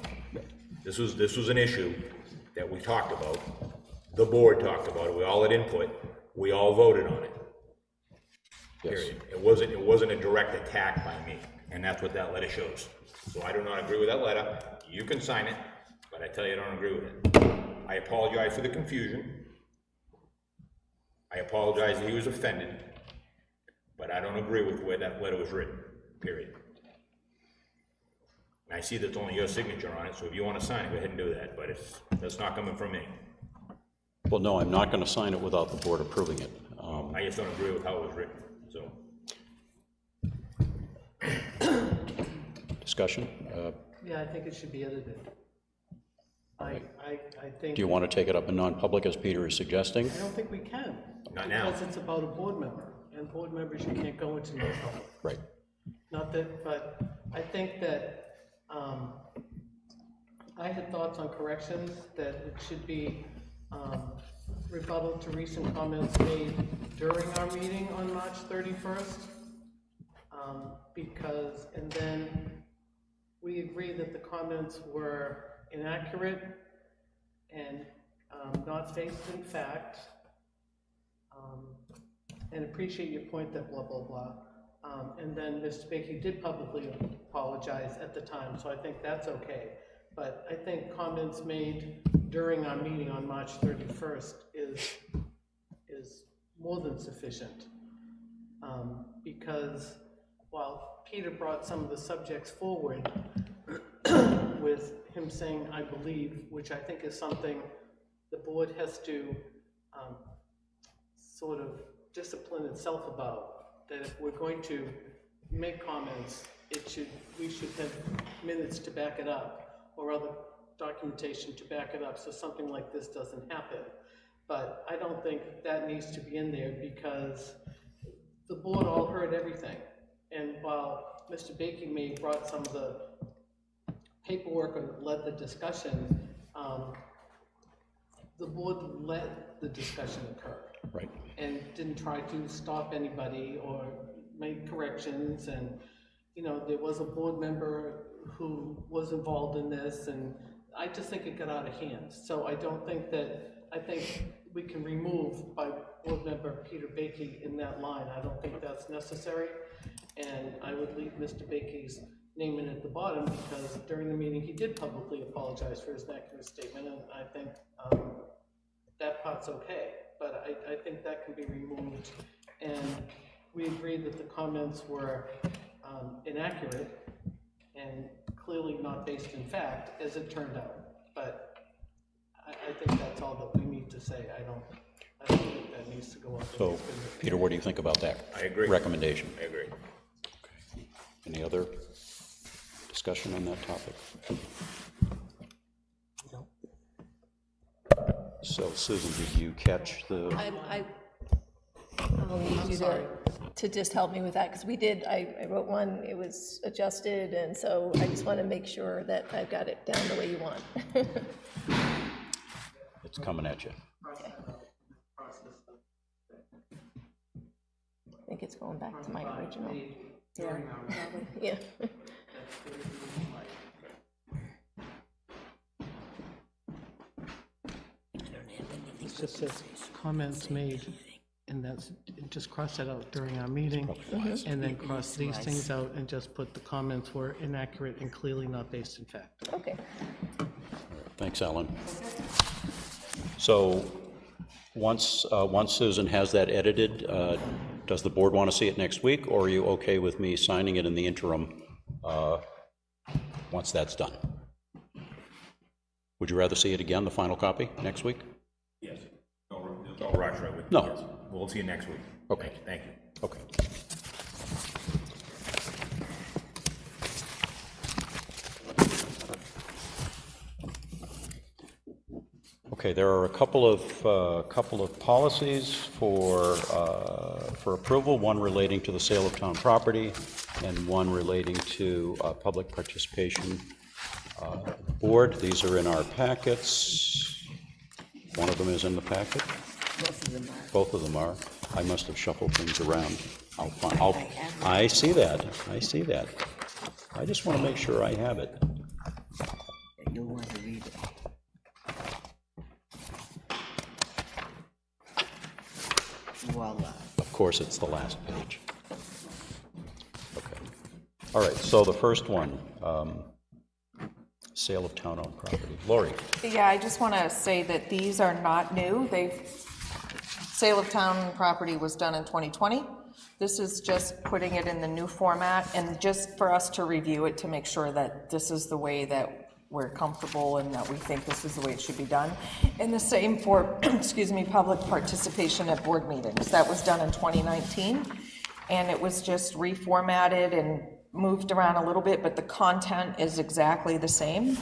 This was an issue that we talked about, the board talked about it, we all had input, we all voted on it. Period. It wasn't a direct attack by me, and that's what that letter shows. So I do not agree with that letter. You can sign it, but I tell you I don't agree with it. I apologize for the confusion. I apologize that he was offended, but I don't agree with the way that letter was written, period. And I see that's only your signature on it, so if you want to sign it, go ahead and do that, but that's not coming from me. Well, no, I'm not going to sign it without the board approving it. I just don't agree with how it was written, so. Discussion? Yeah, I think it should be edited. I think. Do you want to take it up in non-public as Peter is suggesting? I don't think we can. Not now. Because it's about a board member, and board members, you can't go into non-public. Right. Not that, but I think that, I had thoughts on corrections, that it should be, rebuttal to recent comments made during our meeting on March 31st. Because, and then we agree that the comments were inaccurate and not based in fact, and appreciate your point that blah, blah, blah. And then Mr. Baker did publicly apologize at the time, so I think that's okay. But I think comments made during our meeting on March 31st is more than sufficient. Because while Peter brought some of the subjects forward, with him saying, "I believe," which I think is something the board has to sort of discipline itself about, that if we're going to make comments, we should have minutes to back it up, or other documentation to back it up, so something like this doesn't happen. But I don't think that needs to be in there, because the board all heard everything. And while Mr. Bakey may have brought some of the paperwork or led the discussion, the board let the discussion occur. Right. And didn't try to stop anybody or make corrections, and, you know, there was a board member who was involved in this, and I just think it got out of hand. So I don't think that, I think we can remove by board member Peter Bakey in that line. I don't think that's necessary, and I would leave Mr. Bakey's name in at the bottom, because during the meeting, he did publicly apologize for his inaccurate statement, and I think that part's okay. But I think that can be removed, and we agreed that the comments were inaccurate and clearly not based in fact, as it turned out. But I think that's all that we need to say. I don't think that needs to go up. So, Peter, what do you think about that? I agree. Recommendation? I agree. Any other discussion on that topic? No. So, Susan, did you catch the? I'll need you to just help me with that, because I wrote one, it was adjusted, and so I just want to make sure that I've got it down the way you want. It's coming at you. Okay. I think it's going back to my original. Yeah, probably, yeah. It just says comments made, and that's, just cross that out during our meeting, and then cross these things out and just put the comments were inaccurate and clearly not based in fact. Okay. Thanks, Alan. So, once Susan has that edited, does the board want to see it next week, or are you okay with me signing it in the interim once that's done? Would you rather see it again, the final copy, next week? Yes. No rush, right? No. Yes. We'll see you next week. Okay. Thank you. Okay. Okay, there are a couple of policies for approval, one relating to the sale of town property and one relating to public participation board. These are in our packets. One of them is in the packet. Both of them are. I must have shuffled things around. I see that. I see that. I just want to make sure I have it. You'll want to read it. Voila. Of course, it's the last page. Okay. All right, so the first one, sale of town-owned property. Lori? Yeah, I just want to say that these are not new. Sale of town property was done in 2020. This is just putting it in the new format, and just for us to review it to make sure that this is the way that we're comfortable and that we think this is the way it should be done. And the same for, excuse me, public participation at board meetings. That was done in 2019, and it was just reformatted and moved around a little bit, but the content is exactly the same.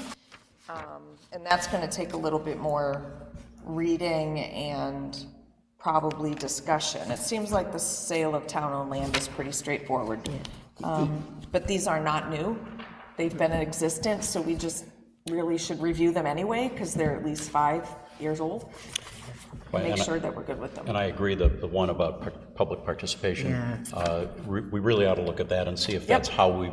And that's going to take a little bit more reading and probably discussion. It seems like the sale of town-owned land is pretty straightforward. But these are not new. They've been in existence, so we just really should review them anyway, because they're at least 5 years old. Make sure that we're good with them. And I agree, the one about public participation, we really ought to look at that and see if that's how we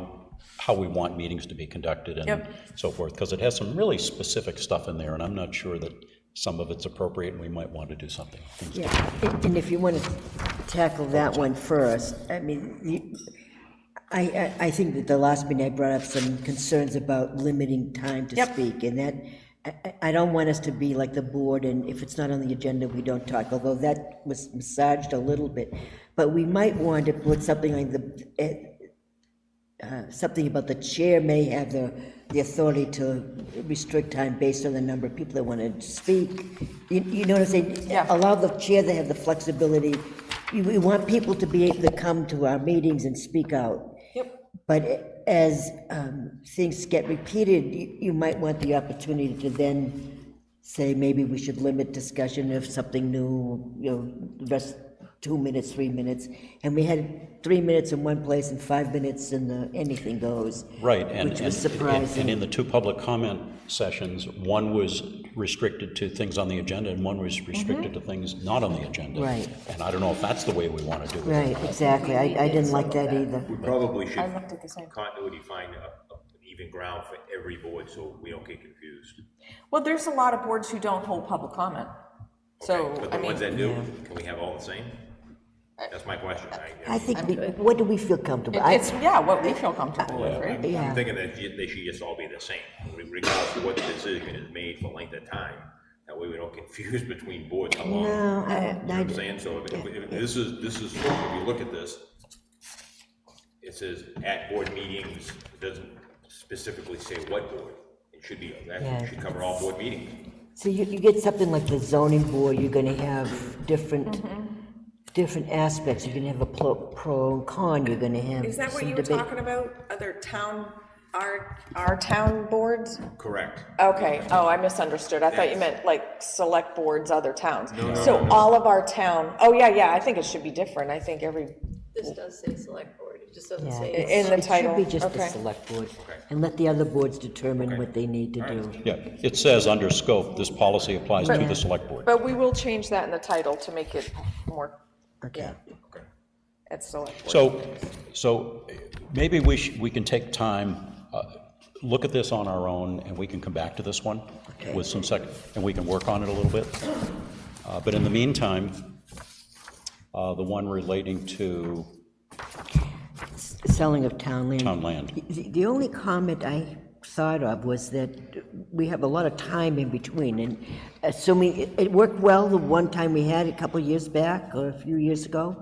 want meetings to be conducted and so forth, because it has some really specific stuff in there, and I'm not sure that some of it's appropriate, and we might want to do something. Yeah, and if you want to tackle that one first, I mean, I think that the last meeting I brought up some concerns about limiting time to speak, and that, I don't want us to be like the board, and if it's not on the agenda, we don't talk, although that was massaged a little bit. But we might want to put something like something about the chair may have the authority to restrict time based on the number of people that want to speak. You know what I'm saying? Yeah. Allow the chair to have the flexibility. We want people to be able to come to our meetings and speak out. Yep. But as things get repeated, you might want the opportunity to then say, maybe we should limit discussion of something new, the rest 2 minutes, 3 minutes. And we had 3 minutes in one place and 5 minutes in the anything goes. Right, Which was surprising. and in the two public comment sessions, one was restricted to things on the agenda and one was restricted to things not on the agenda. Right. And I don't know if that's the way we want to do it. Right, exactly. I didn't like that either. We probably should, I looked at the same. continuity, find an even ground for every board so we don't get confused. Well, there's a lot of boards who don't hold public comment. So, But I the ones mean, that do, can we have all the same? That's my question. I think, what do we feel comfortable? it's, yeah, what we feel comfortable with, right? Yeah. I'm thinking that they should just all be the same, regardless of what the decision is made for length of time. That way we don't confuse between boards how long. No, You know what I'm saying? So if this is, if you look at this, it says at board meetings, it doesn't specifically say what board. It should be, that should cover all board meetings. So you get something like the zoning board, you're gonna have different aspects. You're gonna have a pro and con, you're gonna have Is that what some you were debate. talking about, other town, our town boards? Correct. Okay, oh, I misunderstood, I thought you meant like select boards, other towns. So all of our town, oh, yeah, I think it should be different, I think every, This does say select board, it just doesn't Yeah, say. it's- in the title, It should be just the okay. select board, and let the other boards determine what they need to do. Yeah, it says under scope, this policy applies to the select board. but we will change that in the title to make it more, Okay. at select board. So maybe we can take time, look at this on our own, and we can come back to this one with some and we can work on it a little bit. But in the meantime, the one relating to Selling of town land. town land. The only comment I thought of was that we have a lot of time in between, and assuming it worked well the one time we had a couple years back, or a few years ago,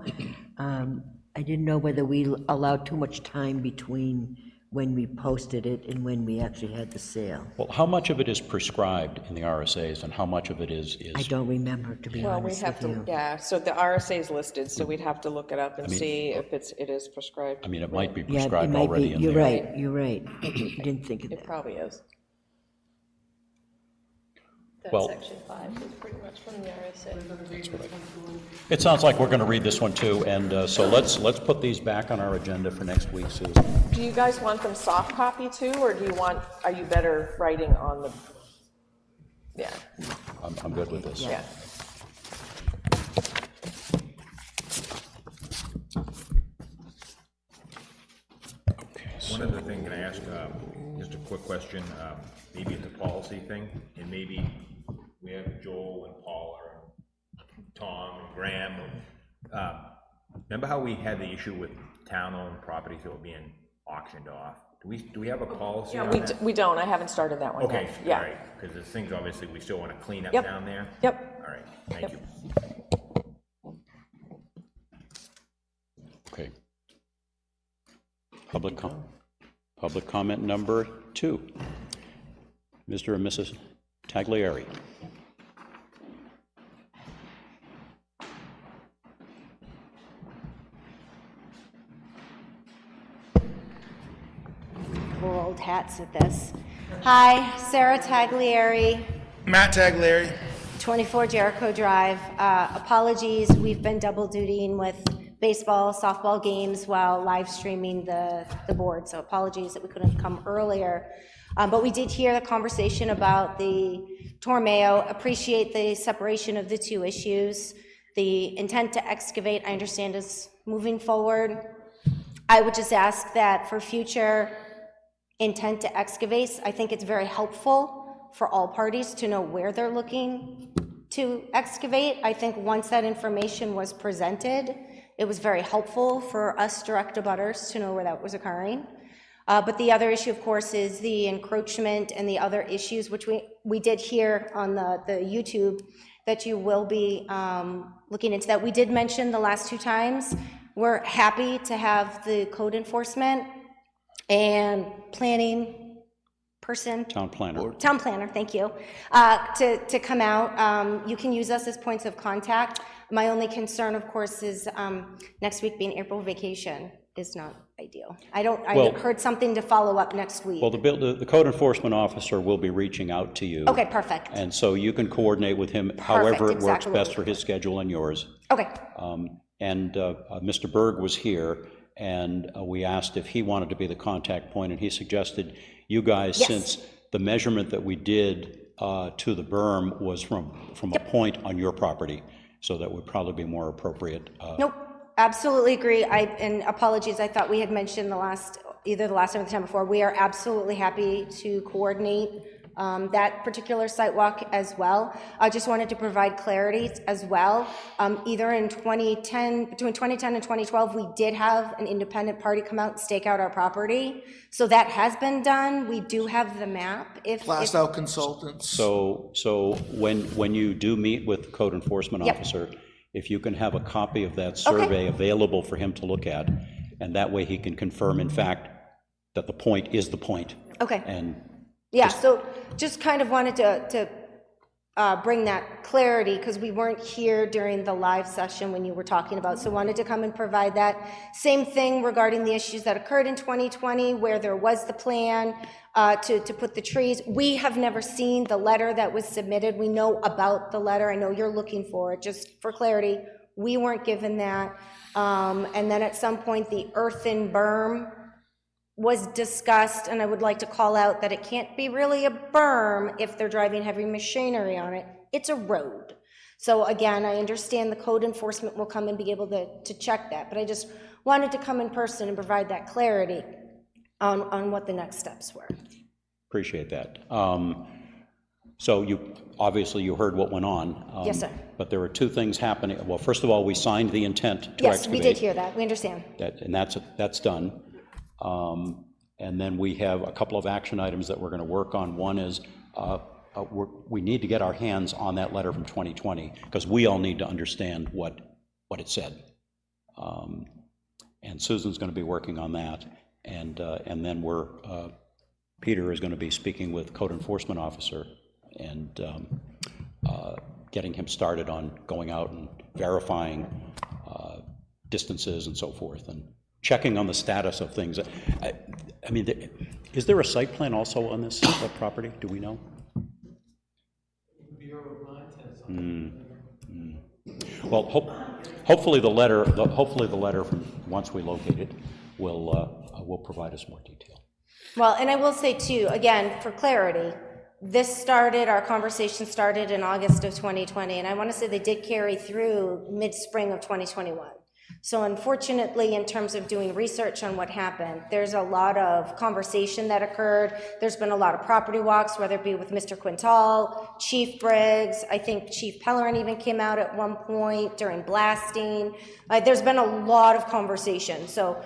I didn't know whether we allowed too much time between when we posted it and when we actually had the sale. Well, how much of it is prescribed in the RSAs and how much of it is I don't remember, to be Well, we honest have with to, you. yeah, so the RSA is listed, so we'd have to look it up and see if it is prescribed. I mean, it might be Yeah, it prescribed might be, already in you're there. right, you're right. I didn't think of It that. probably is. Well- Section 5 is pretty much from the RSA. It sounds like we're going to read this one too, and so let's put these back on our agenda for next week, Susan. Do you guys want them soft copy too, or are you better writing on the, yeah, I'm good with this. yeah. One other thing, can I ask, just a quick question, maybe it's a policy thing, and maybe we have Joel and Paula and Tom and Graham. Remember how we had the issue with town-owned properties that were being auctioned off? Do we have a policy Yeah, on that? we don't, I haven't started that one yet. Okay, all Yeah. right, because there's things obviously we still want to clean up Yep. down there? Yep, All right, thank Yep. you. Okay. Public comment number 2. Mr. and Mrs. Taglieri. We're old hats at this. Hi, Sarah Taglieri, Matt Taglieri. 24 Jericho Drive. Apologies, we've been double dutying with baseball, softball games while live streaming the board, so apologies that we couldn't come earlier. But we did hear the conversation about the Tormeo, appreciate the separation of the two issues. The intent to excavate, I understand, is moving forward. I would just ask that for future intent to excavate, I think it's very helpful for all parties to know where they're looking to excavate. I think once that information was presented, it was very helpful for us direct abutters to know where that was occurring. But the other issue, of course, is the encroachment and the other issues, which we did hear on the YouTube, that you will be looking into that. We did mention the last 2 times, we're happy to have the code enforcement and planning person, Town planner. town planner, thank you, to come out. You can use us as points of contact. My only concern, of course, is next week being April vacation is not ideal. I Well- heard something to follow up next week. Well, the code enforcement officer will be reaching out to you. Okay, perfect. And so you can coordinate with him however it works exactly what best we for his schedule and yours. Okay, Mr. Berg was here, and we asked if he wanted to be the contact point, and he suggested you guys, Yes. since the measurement that we did to the berm was from a point on your property, so that would probably be more appropriate. nope, absolutely agree. And apologies, I thought we had mentioned either the last time or the time before. We are absolutely happy to coordinate that particular site walk as well. I just wanted to provide clarity as well. Either in 2010, between 2010 and 2012, we did have an independent party come out and stake out our property. So that has been done. We do have the map. Blast out consultants. So when you do meet with the code enforcement Yep. officer, if you can have a copy of that survey available for him to look at, and that way he can confirm, in fact, that the point is the point. Okay. And Yeah, so just kind of wanted to bring that clarity, because we weren't here during the live session when you were talking about, so wanted to come and provide that. Same thing regarding the issues that occurred in 2020, where there was the plan to put the trees. We have never seen the letter that was submitted. We know about the letter. I know you're looking for it, just for clarity. We weren't given that. And then at some point, the earthen berm was discussed, and I would like to call out that it can't be really a berm if they're driving heavy machinery on it. It's a road. So again, I understand the code enforcement will come and be able to check that, but I just wanted to come in person and provide that clarity on what the next steps were. appreciate that. So obviously you heard what went on. Yes, sir. But there were two things happening. Well, first of all, we signed the intent to Yes, excavate. we did hear that. We understand. And that's done. And then we have a couple of action items that we're going to work on. One is we need to get our hands on that letter from 2020, because we all need to understand what it said. And Susan's going to be working on that. And then Peter is going to be speaking with code enforcement officer and getting him started on going out and verifying distances and so forth, and checking on the status of things. I mean, is there a site plan also on this property? Do we know? Well, hopefully the letter from once we locate it will provide us more detail. Well, and I will say too, again, for clarity, our conversation started in August of 2020, and I want to say they did carry through mid-spring of 2021. So unfortunately, in terms of doing research on what happened, there's a lot of conversation that occurred. There's been a lot of property walks, whether it be with Mr. Quintal, Chief Briggs, I think Chief Pellerin even came out at one point during blasting. There's been a lot of conversation. So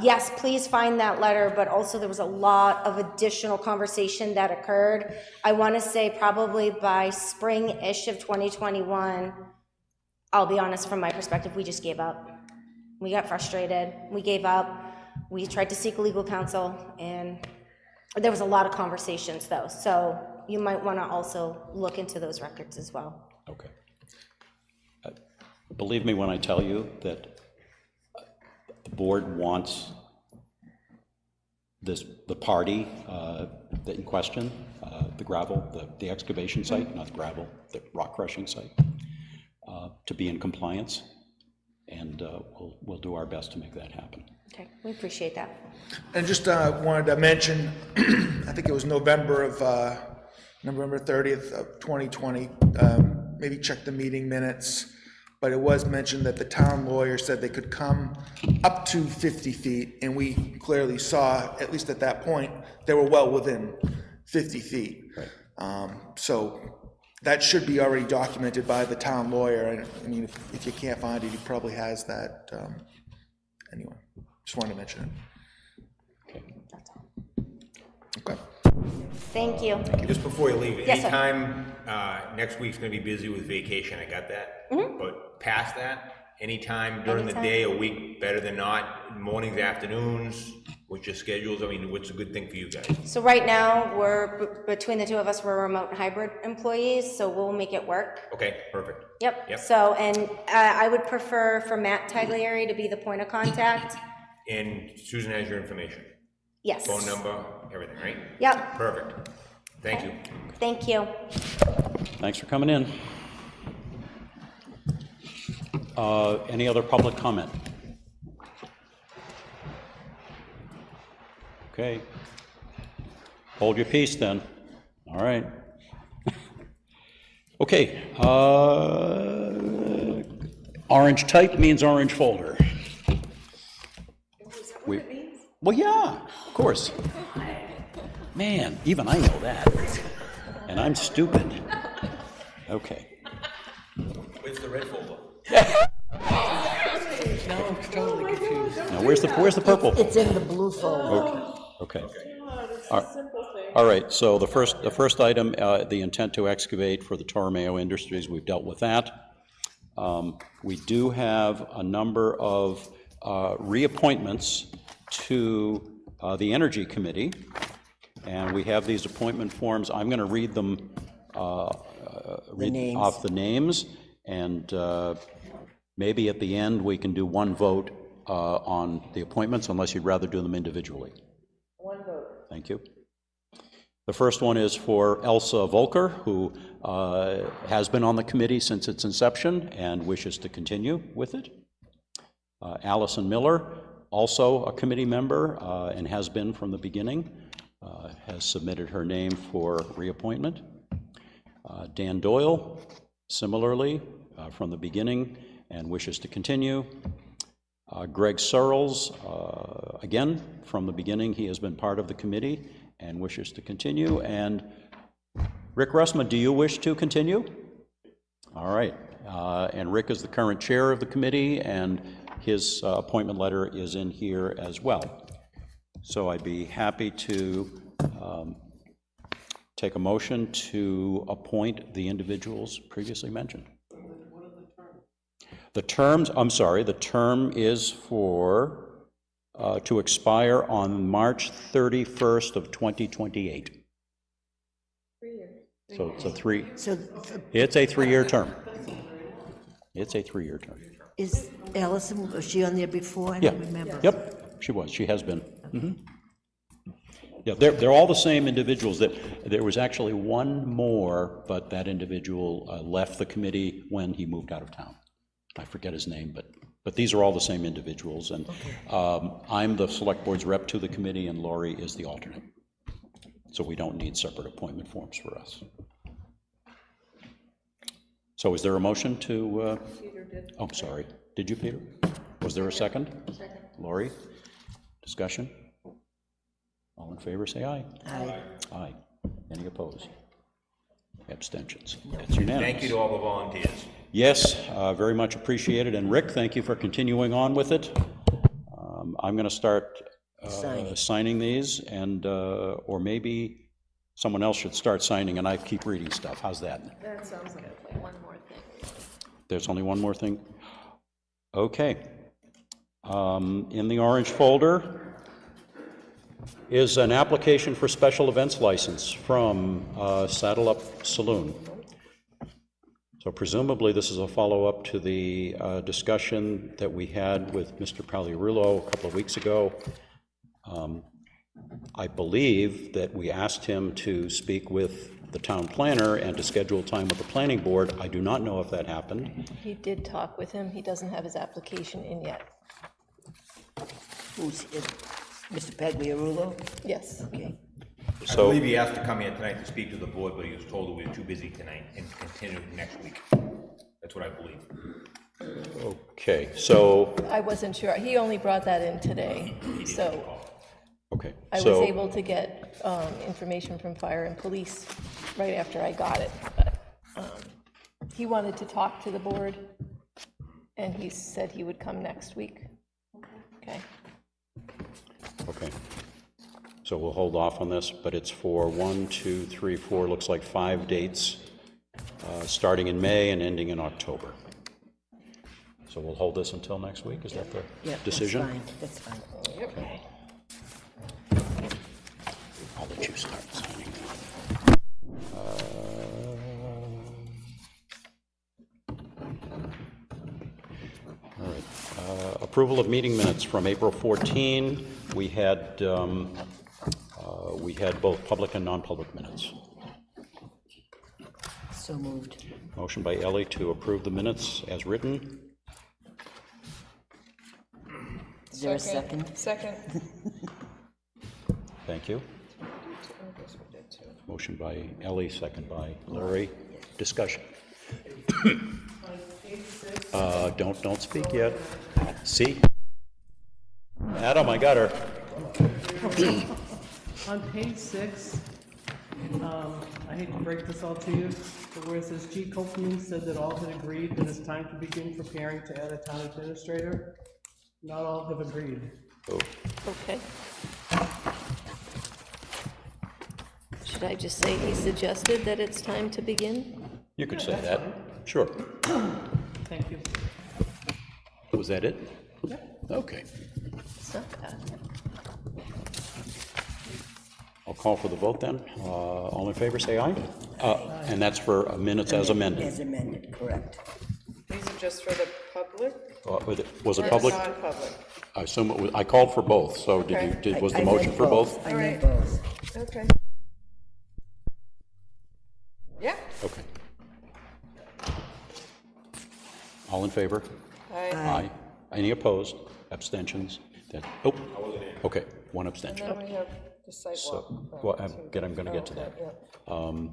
yes, please find that letter, but also there was a lot of additional conversation that occurred. I want to say probably by spring-ish of 2021, I'll be honest, from my perspective, we just gave up. We got frustrated, we gave up, we tried to seek legal counsel, and there was a lot of conversations though, so you might want to also look into those records as well. Okay. Believe me when I tell you that the board wants the party that in question, the gravel, the excavation site, not the gravel, the rock crushing site, to be in compliance, and we'll do our best to make that happen. Okay, we appreciate that. And just wanted to mention, I think it was November 30th of 2020, maybe check the meeting minutes, but it was mentioned that the town lawyer said they could come up to 50 feet, and we clearly saw, at least at that point, they were well within 50 feet. Right. So that should be already documented by the town lawyer, and I mean, if you can't find it, he probably has that. Anyway, just wanted to mention it. Okay. Thank you. Just before you leave, Yes, sir. anytime, next week's gonna be busy with vacation, I got that. But past that, anytime during the day, a week, better than not, mornings, afternoons, What's your schedules? I mean, what's a good thing for you guys? So right now, between the two of us, we're remote hybrid employees, so we'll make it work. Okay, perfect. Yep. Yep. So, and I would prefer for Matt Taglieri to be the point of contact. And Susan has your information? Yes. Phone number, everything, right? Yep. Perfect. Thank you. Thank you. Thanks for coming in. Any other public comment? Okay. Hold your peace then. All right. Okay. Orange type means orange folder. Well, yeah, of course. Man, even I know that. And I'm stupid. Okay. Where's the red folder? Now I'm totally confused. Now, where's the purple? It's in the blue folder. Okay. All right, so the first item, the intent to excavate for the Torromeo Industries, we've dealt with that. We do have a number of reappointments to the Energy Committee, and we have these appointment forms. I'm going to read them, read off the names, and maybe at the end we can do one vote on the appointments, unless you'd rather do them individually. One vote. Thank you. The first one is for Elsa Volker, who has been on the committee since its inception and wishes to continue with it. Allison Miller, also a committee member and has been from the beginning, has submitted her name for reappointment. Dan Doyle, similarly, from the beginning and wishes to continue. Greg Searles, again, from the beginning, he has been part of the committee and wishes to continue. And Rick Russman, do you wish to continue? All right. And Rick is the current chair of the committee, and his appointment letter is in here as well. So I'd be happy to take a motion to appoint the individuals previously mentioned. The terms, I'm sorry, the term is for, to expire on March 31st of 2028. 3 years. So it's a three, So it's a 3-year term. It's a 3-year term. is Allison, was she on there before? I Yeah. don't remember. Yep, she was, she has been. Mhm. Yeah, they're all the same individuals. There was actually one more, but that individual left the committee when he moved out of town. I forget his name, but these are all the same individuals, and I'm the select board's rep to the committee, and Lori is the alternate. So we don't need separate appointment forms for us. So is there a motion to, Peter did. oh, sorry, did you, Peter? Was there a second? Second. Lori? Discussion? All in favor, say aye. Aye. Aye. Any opposed? Abstentions? It's unanimous. Thank you to all the volunteers. Yes, very much appreciated. And Rick, thank you for continuing on with it. I'm going to start signing these, and or maybe someone else should start signing, and I keep reading stuff. How's that? That sounds like one more thing. There's only one more thing? Okay. In the orange folder is an application for special events license from Saddle Up Saloon. So presumably this is a follow-up to the discussion that we had with Mr. Pagliarulo a couple of weeks ago. I believe that we asked him to speak with the town planner and to schedule time with the planning board. I do not know if that happened. He did talk with him. He doesn't have his application in yet. Who's it? Mr. Pagliarulo? Yes. Okay. I believe he asked to come here tonight to speak to the board, but he was told that we were too busy tonight and continue next week. That's what I believe. Okay, so, I wasn't sure. He only brought that in today, so okay. I was so- able to get information from fire and police right after I got it. But he wanted to talk to the board, and he said he would come next week. Okay. Okay. So we'll hold off on this, but it's for 1, 2, 3, 4, looks like 5 dates, starting in May and ending in October. So we'll hold this until next week, is that the Yeah, decision? That's fine. Okay. I'll let you start signing. All right. Approval of meeting minutes from April 14. We had both public and non-public minutes. So moved. Motion by Ellie to approve the minutes as written. Is there a second? Second. Thank you. Motion by Ellie, second by Larry. Discussion. Don't speak yet. See? Adam, I got her. On page 6, I hate to break this all to you, but where it says G. Copeland said that all had agreed that it's time to begin preparing to add a town administrator, not all have agreed. Oh, Okay. Should I just say he suggested that it's time to begin? you could say that. Sure. Thank you. Was that it? Okay. It's not bad. I'll call for the vote then. All in favor, say aye. And that's for minutes as amended. As amended, correct. These are just for the public? Was it or public? non-public? I assume it was, I called for both, so was the I motion meant for both? I All meant right. both. Okay. Yeah. Okay. All in favor? Aye. Any opposed? Abstentions? Oh, okay, one abstention. Then we have the sidewalk. So, well, I'm going to get to that. So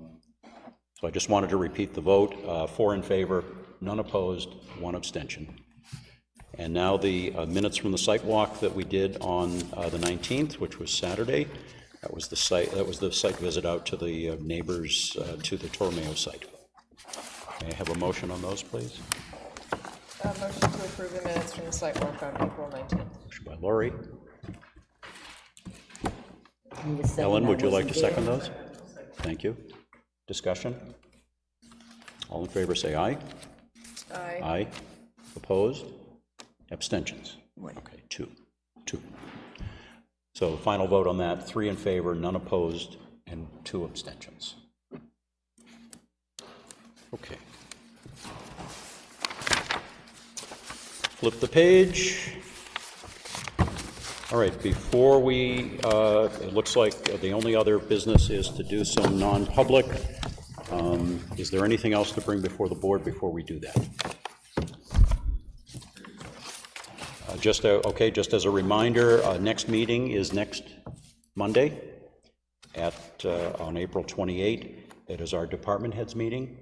I just wanted to repeat the vote. 4 in favor, none opposed, 1 abstention. And now the minutes from the site walk that we did on the 19th, which was Saturday. That was the site visit out to the neighbors to the Tormeo site. May I have a motion on those, please? Motion to approve the minutes from the site walk on April 19th. Motion by Lori. Need a second, Ellen, I would you like to wasn't second there. those? Thank you. Discussion? All in favor, say aye. Aye. Aye. Opposed? Abstentions? Okay, 2. So final vote on that, 3 in favor, none opposed, and 2 abstentions. Okay. Flip the page. All right, before we, it looks like the only other business is to do some non-public. Is there anything else to bring before the board before we do that? Just as a reminder, next meeting is next Monday on April 28. It is our department heads meeting.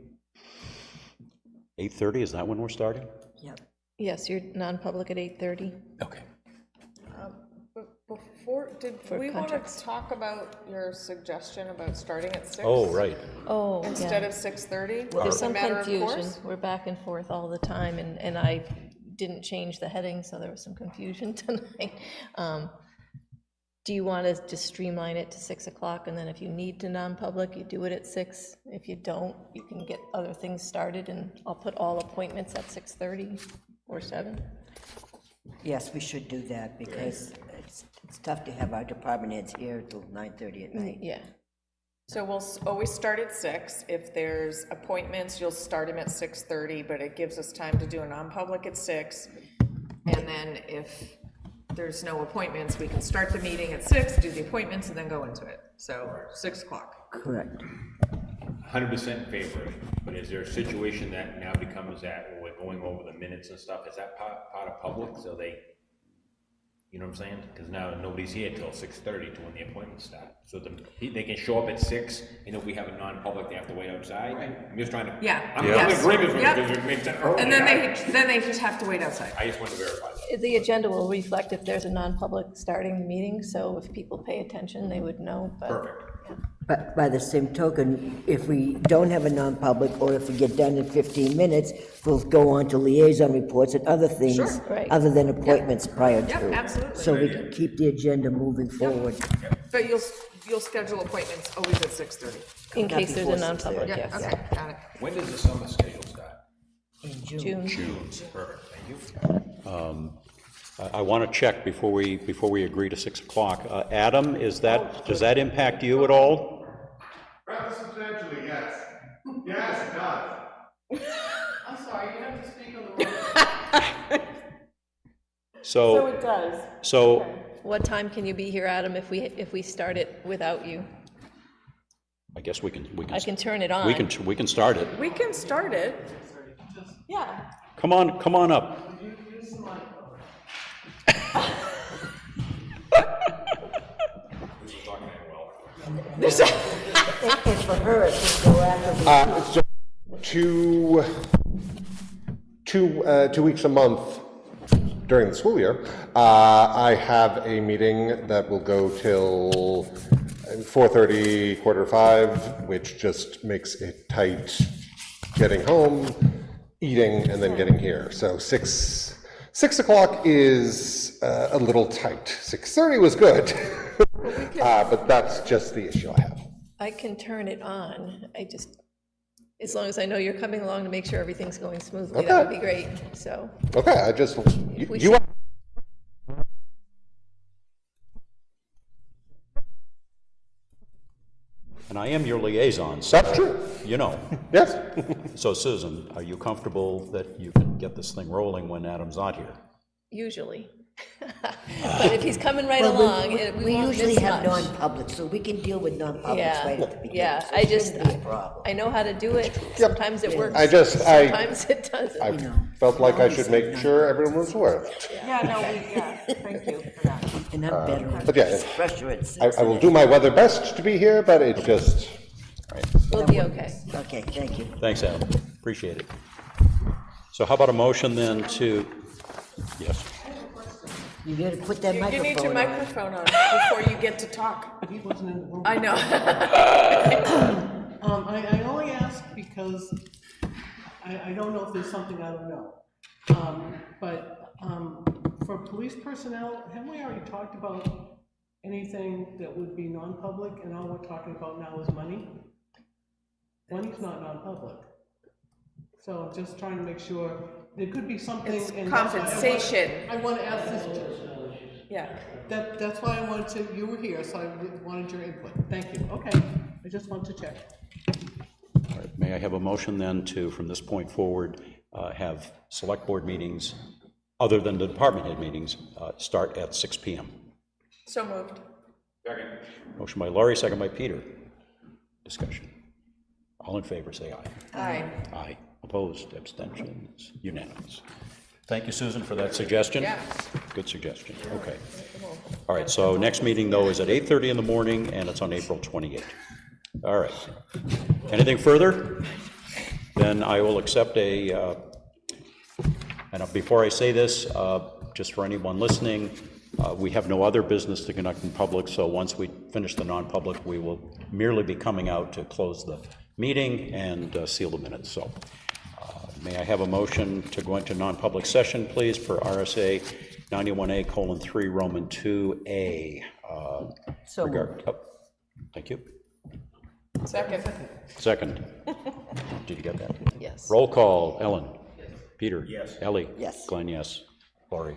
8:30, is that when we're starting? Yep. Yes, you're non-public at 8:30. Okay. Before, did we want contracts. to talk about your suggestion about starting at 6? Oh, right. Oh, Instead yeah. of 6:30? There's As a some matter of confusion. course? We're back and forth all the time, and I didn't change the heading, so there was some confusion tonight. Do you want to just streamline it to 6 o'clock, and then if you need to non-public, you do it at 6? If you don't, you can get other things started, and I'll put all appointments at 6:30 or 7? Yes, we should do that, because it's tough to have our department heads here till 9:30 at night. Yeah. So we'll always start at 6. If there's appointments, you'll start them at 6:30, but it gives us time to do a non-public at 6. And then if there's no appointments, we can start the meeting at 6, do the appointments, and then go into it. So 6 o'clock. Correct. 100% in favor of it, but is there a situation that now becomes that when we're going over the minutes and stuff, is that part of public, so they, you know what I'm saying? Because now nobody's here till 6:30 to when the appointments start. So they can show up at 6, and if we have a non-public, they have to wait outside? I'm just trying to. Yeah. I'm Yes. in agreement with Yep. it, because it makes it early. And then they just have to wait outside. I just wanted to verify that. The agenda will reflect if there's a non-public starting the meeting, so if people pay attention, they would know, but. Perfect. But by the same token, if we don't have a non-public, or if we get done in 15 minutes, we'll go on to liaison reports and other things, Sure. Right. other than appointments prior Yep, to. absolutely. So we can keep the agenda moving forward. But you'll schedule appointments always at 6:30. In case there's a before non-public, Yeah, yes. okay, got it. When does the summer schedule start? In June. June. Perfect, thank you. I want to check before we agree to 6 o'clock. Adam, does that impact you at all? Rather substantially, yes. Yes, it does. I'm sorry, you have to speak on the record. So it does. So, What time can you be here, Adam, if we start it without you? I guess we can. I can turn it on. We can start it. We can start it. Yeah. Come on up. And for her, it's go after. It's just two weeks a month during the school year. I have a meeting that will go till 4:30, 4:45, which just makes it tight getting home, eating, and then getting here. So 6 o'clock is a little tight. 6:30 was good, but that's just the issue I have. I can turn it on. As long as I know you're coming along to make sure everything's going smoothly, that would be great, so. Okay, I just, we you should- And I am your liaison, so. That's true. You know. Yes. So Susan, are you comfortable that you can get this thing rolling when Adam's not here? Usually. But if he's coming right Well, along, we won't usually miss have much. non-public, so we can deal with non-publics right at the beginning. Yeah, so I it just, shouldn't be a problem. I know how to do it. Sometimes it works. I just- Sometimes it doesn't. I felt like I should make sure everyone was aware of it. Yeah, no, thank you for that. And I'm better. But yeah, Pressure at 6. I will do my weather best to be here, but it's just, We'll be okay. Okay, thank you. Thanks, Adam. Appreciate it. So how about a motion then to, yes, You gotta put that You need your microphone on. microphone on before you get to talk. He wasn't in the room. I know. I only ask because I don't know if there's something I don't know. But for police personnel, haven't we already talked about anything that would be non-public, and all we're talking about now is money? Money's not non-public. So just trying to make sure, there could be something. It's and that's why compensation. I want to ask this, Yeah. that's why I wanted to, you were here, so I wanted your input. Thank you, okay, I just wanted to check. all right, may I have a motion then to, from this point forward, have select board meetings, other than the department head meetings, start at 6 PM? So moved. Motion by Laurie, second by Peter. Discussion. All in favor, say aye. Aye. Aye. Opposed, abstentions, unanimous. Thank you, Susan, for that suggestion. Yeah. Good suggestion, okay. All right, so next meeting, though, is at 8:30 in the morning, and it's on April 28th. All right. Anything further? Then I will accept and before I say this, just for anyone listening, we have no other business to conduct in public, so once we finish the non-public, we will merely be coming out to close the meeting and seal the minutes. So may I have a motion to go into non-public session, please, per RSA 91A:3 Roman 2A. So Thank you. Second. Second. Did you get that? Yes. Roll call. Ellen? Peter? Yes. Ellie? Yes. Glenn, yes. Laurie?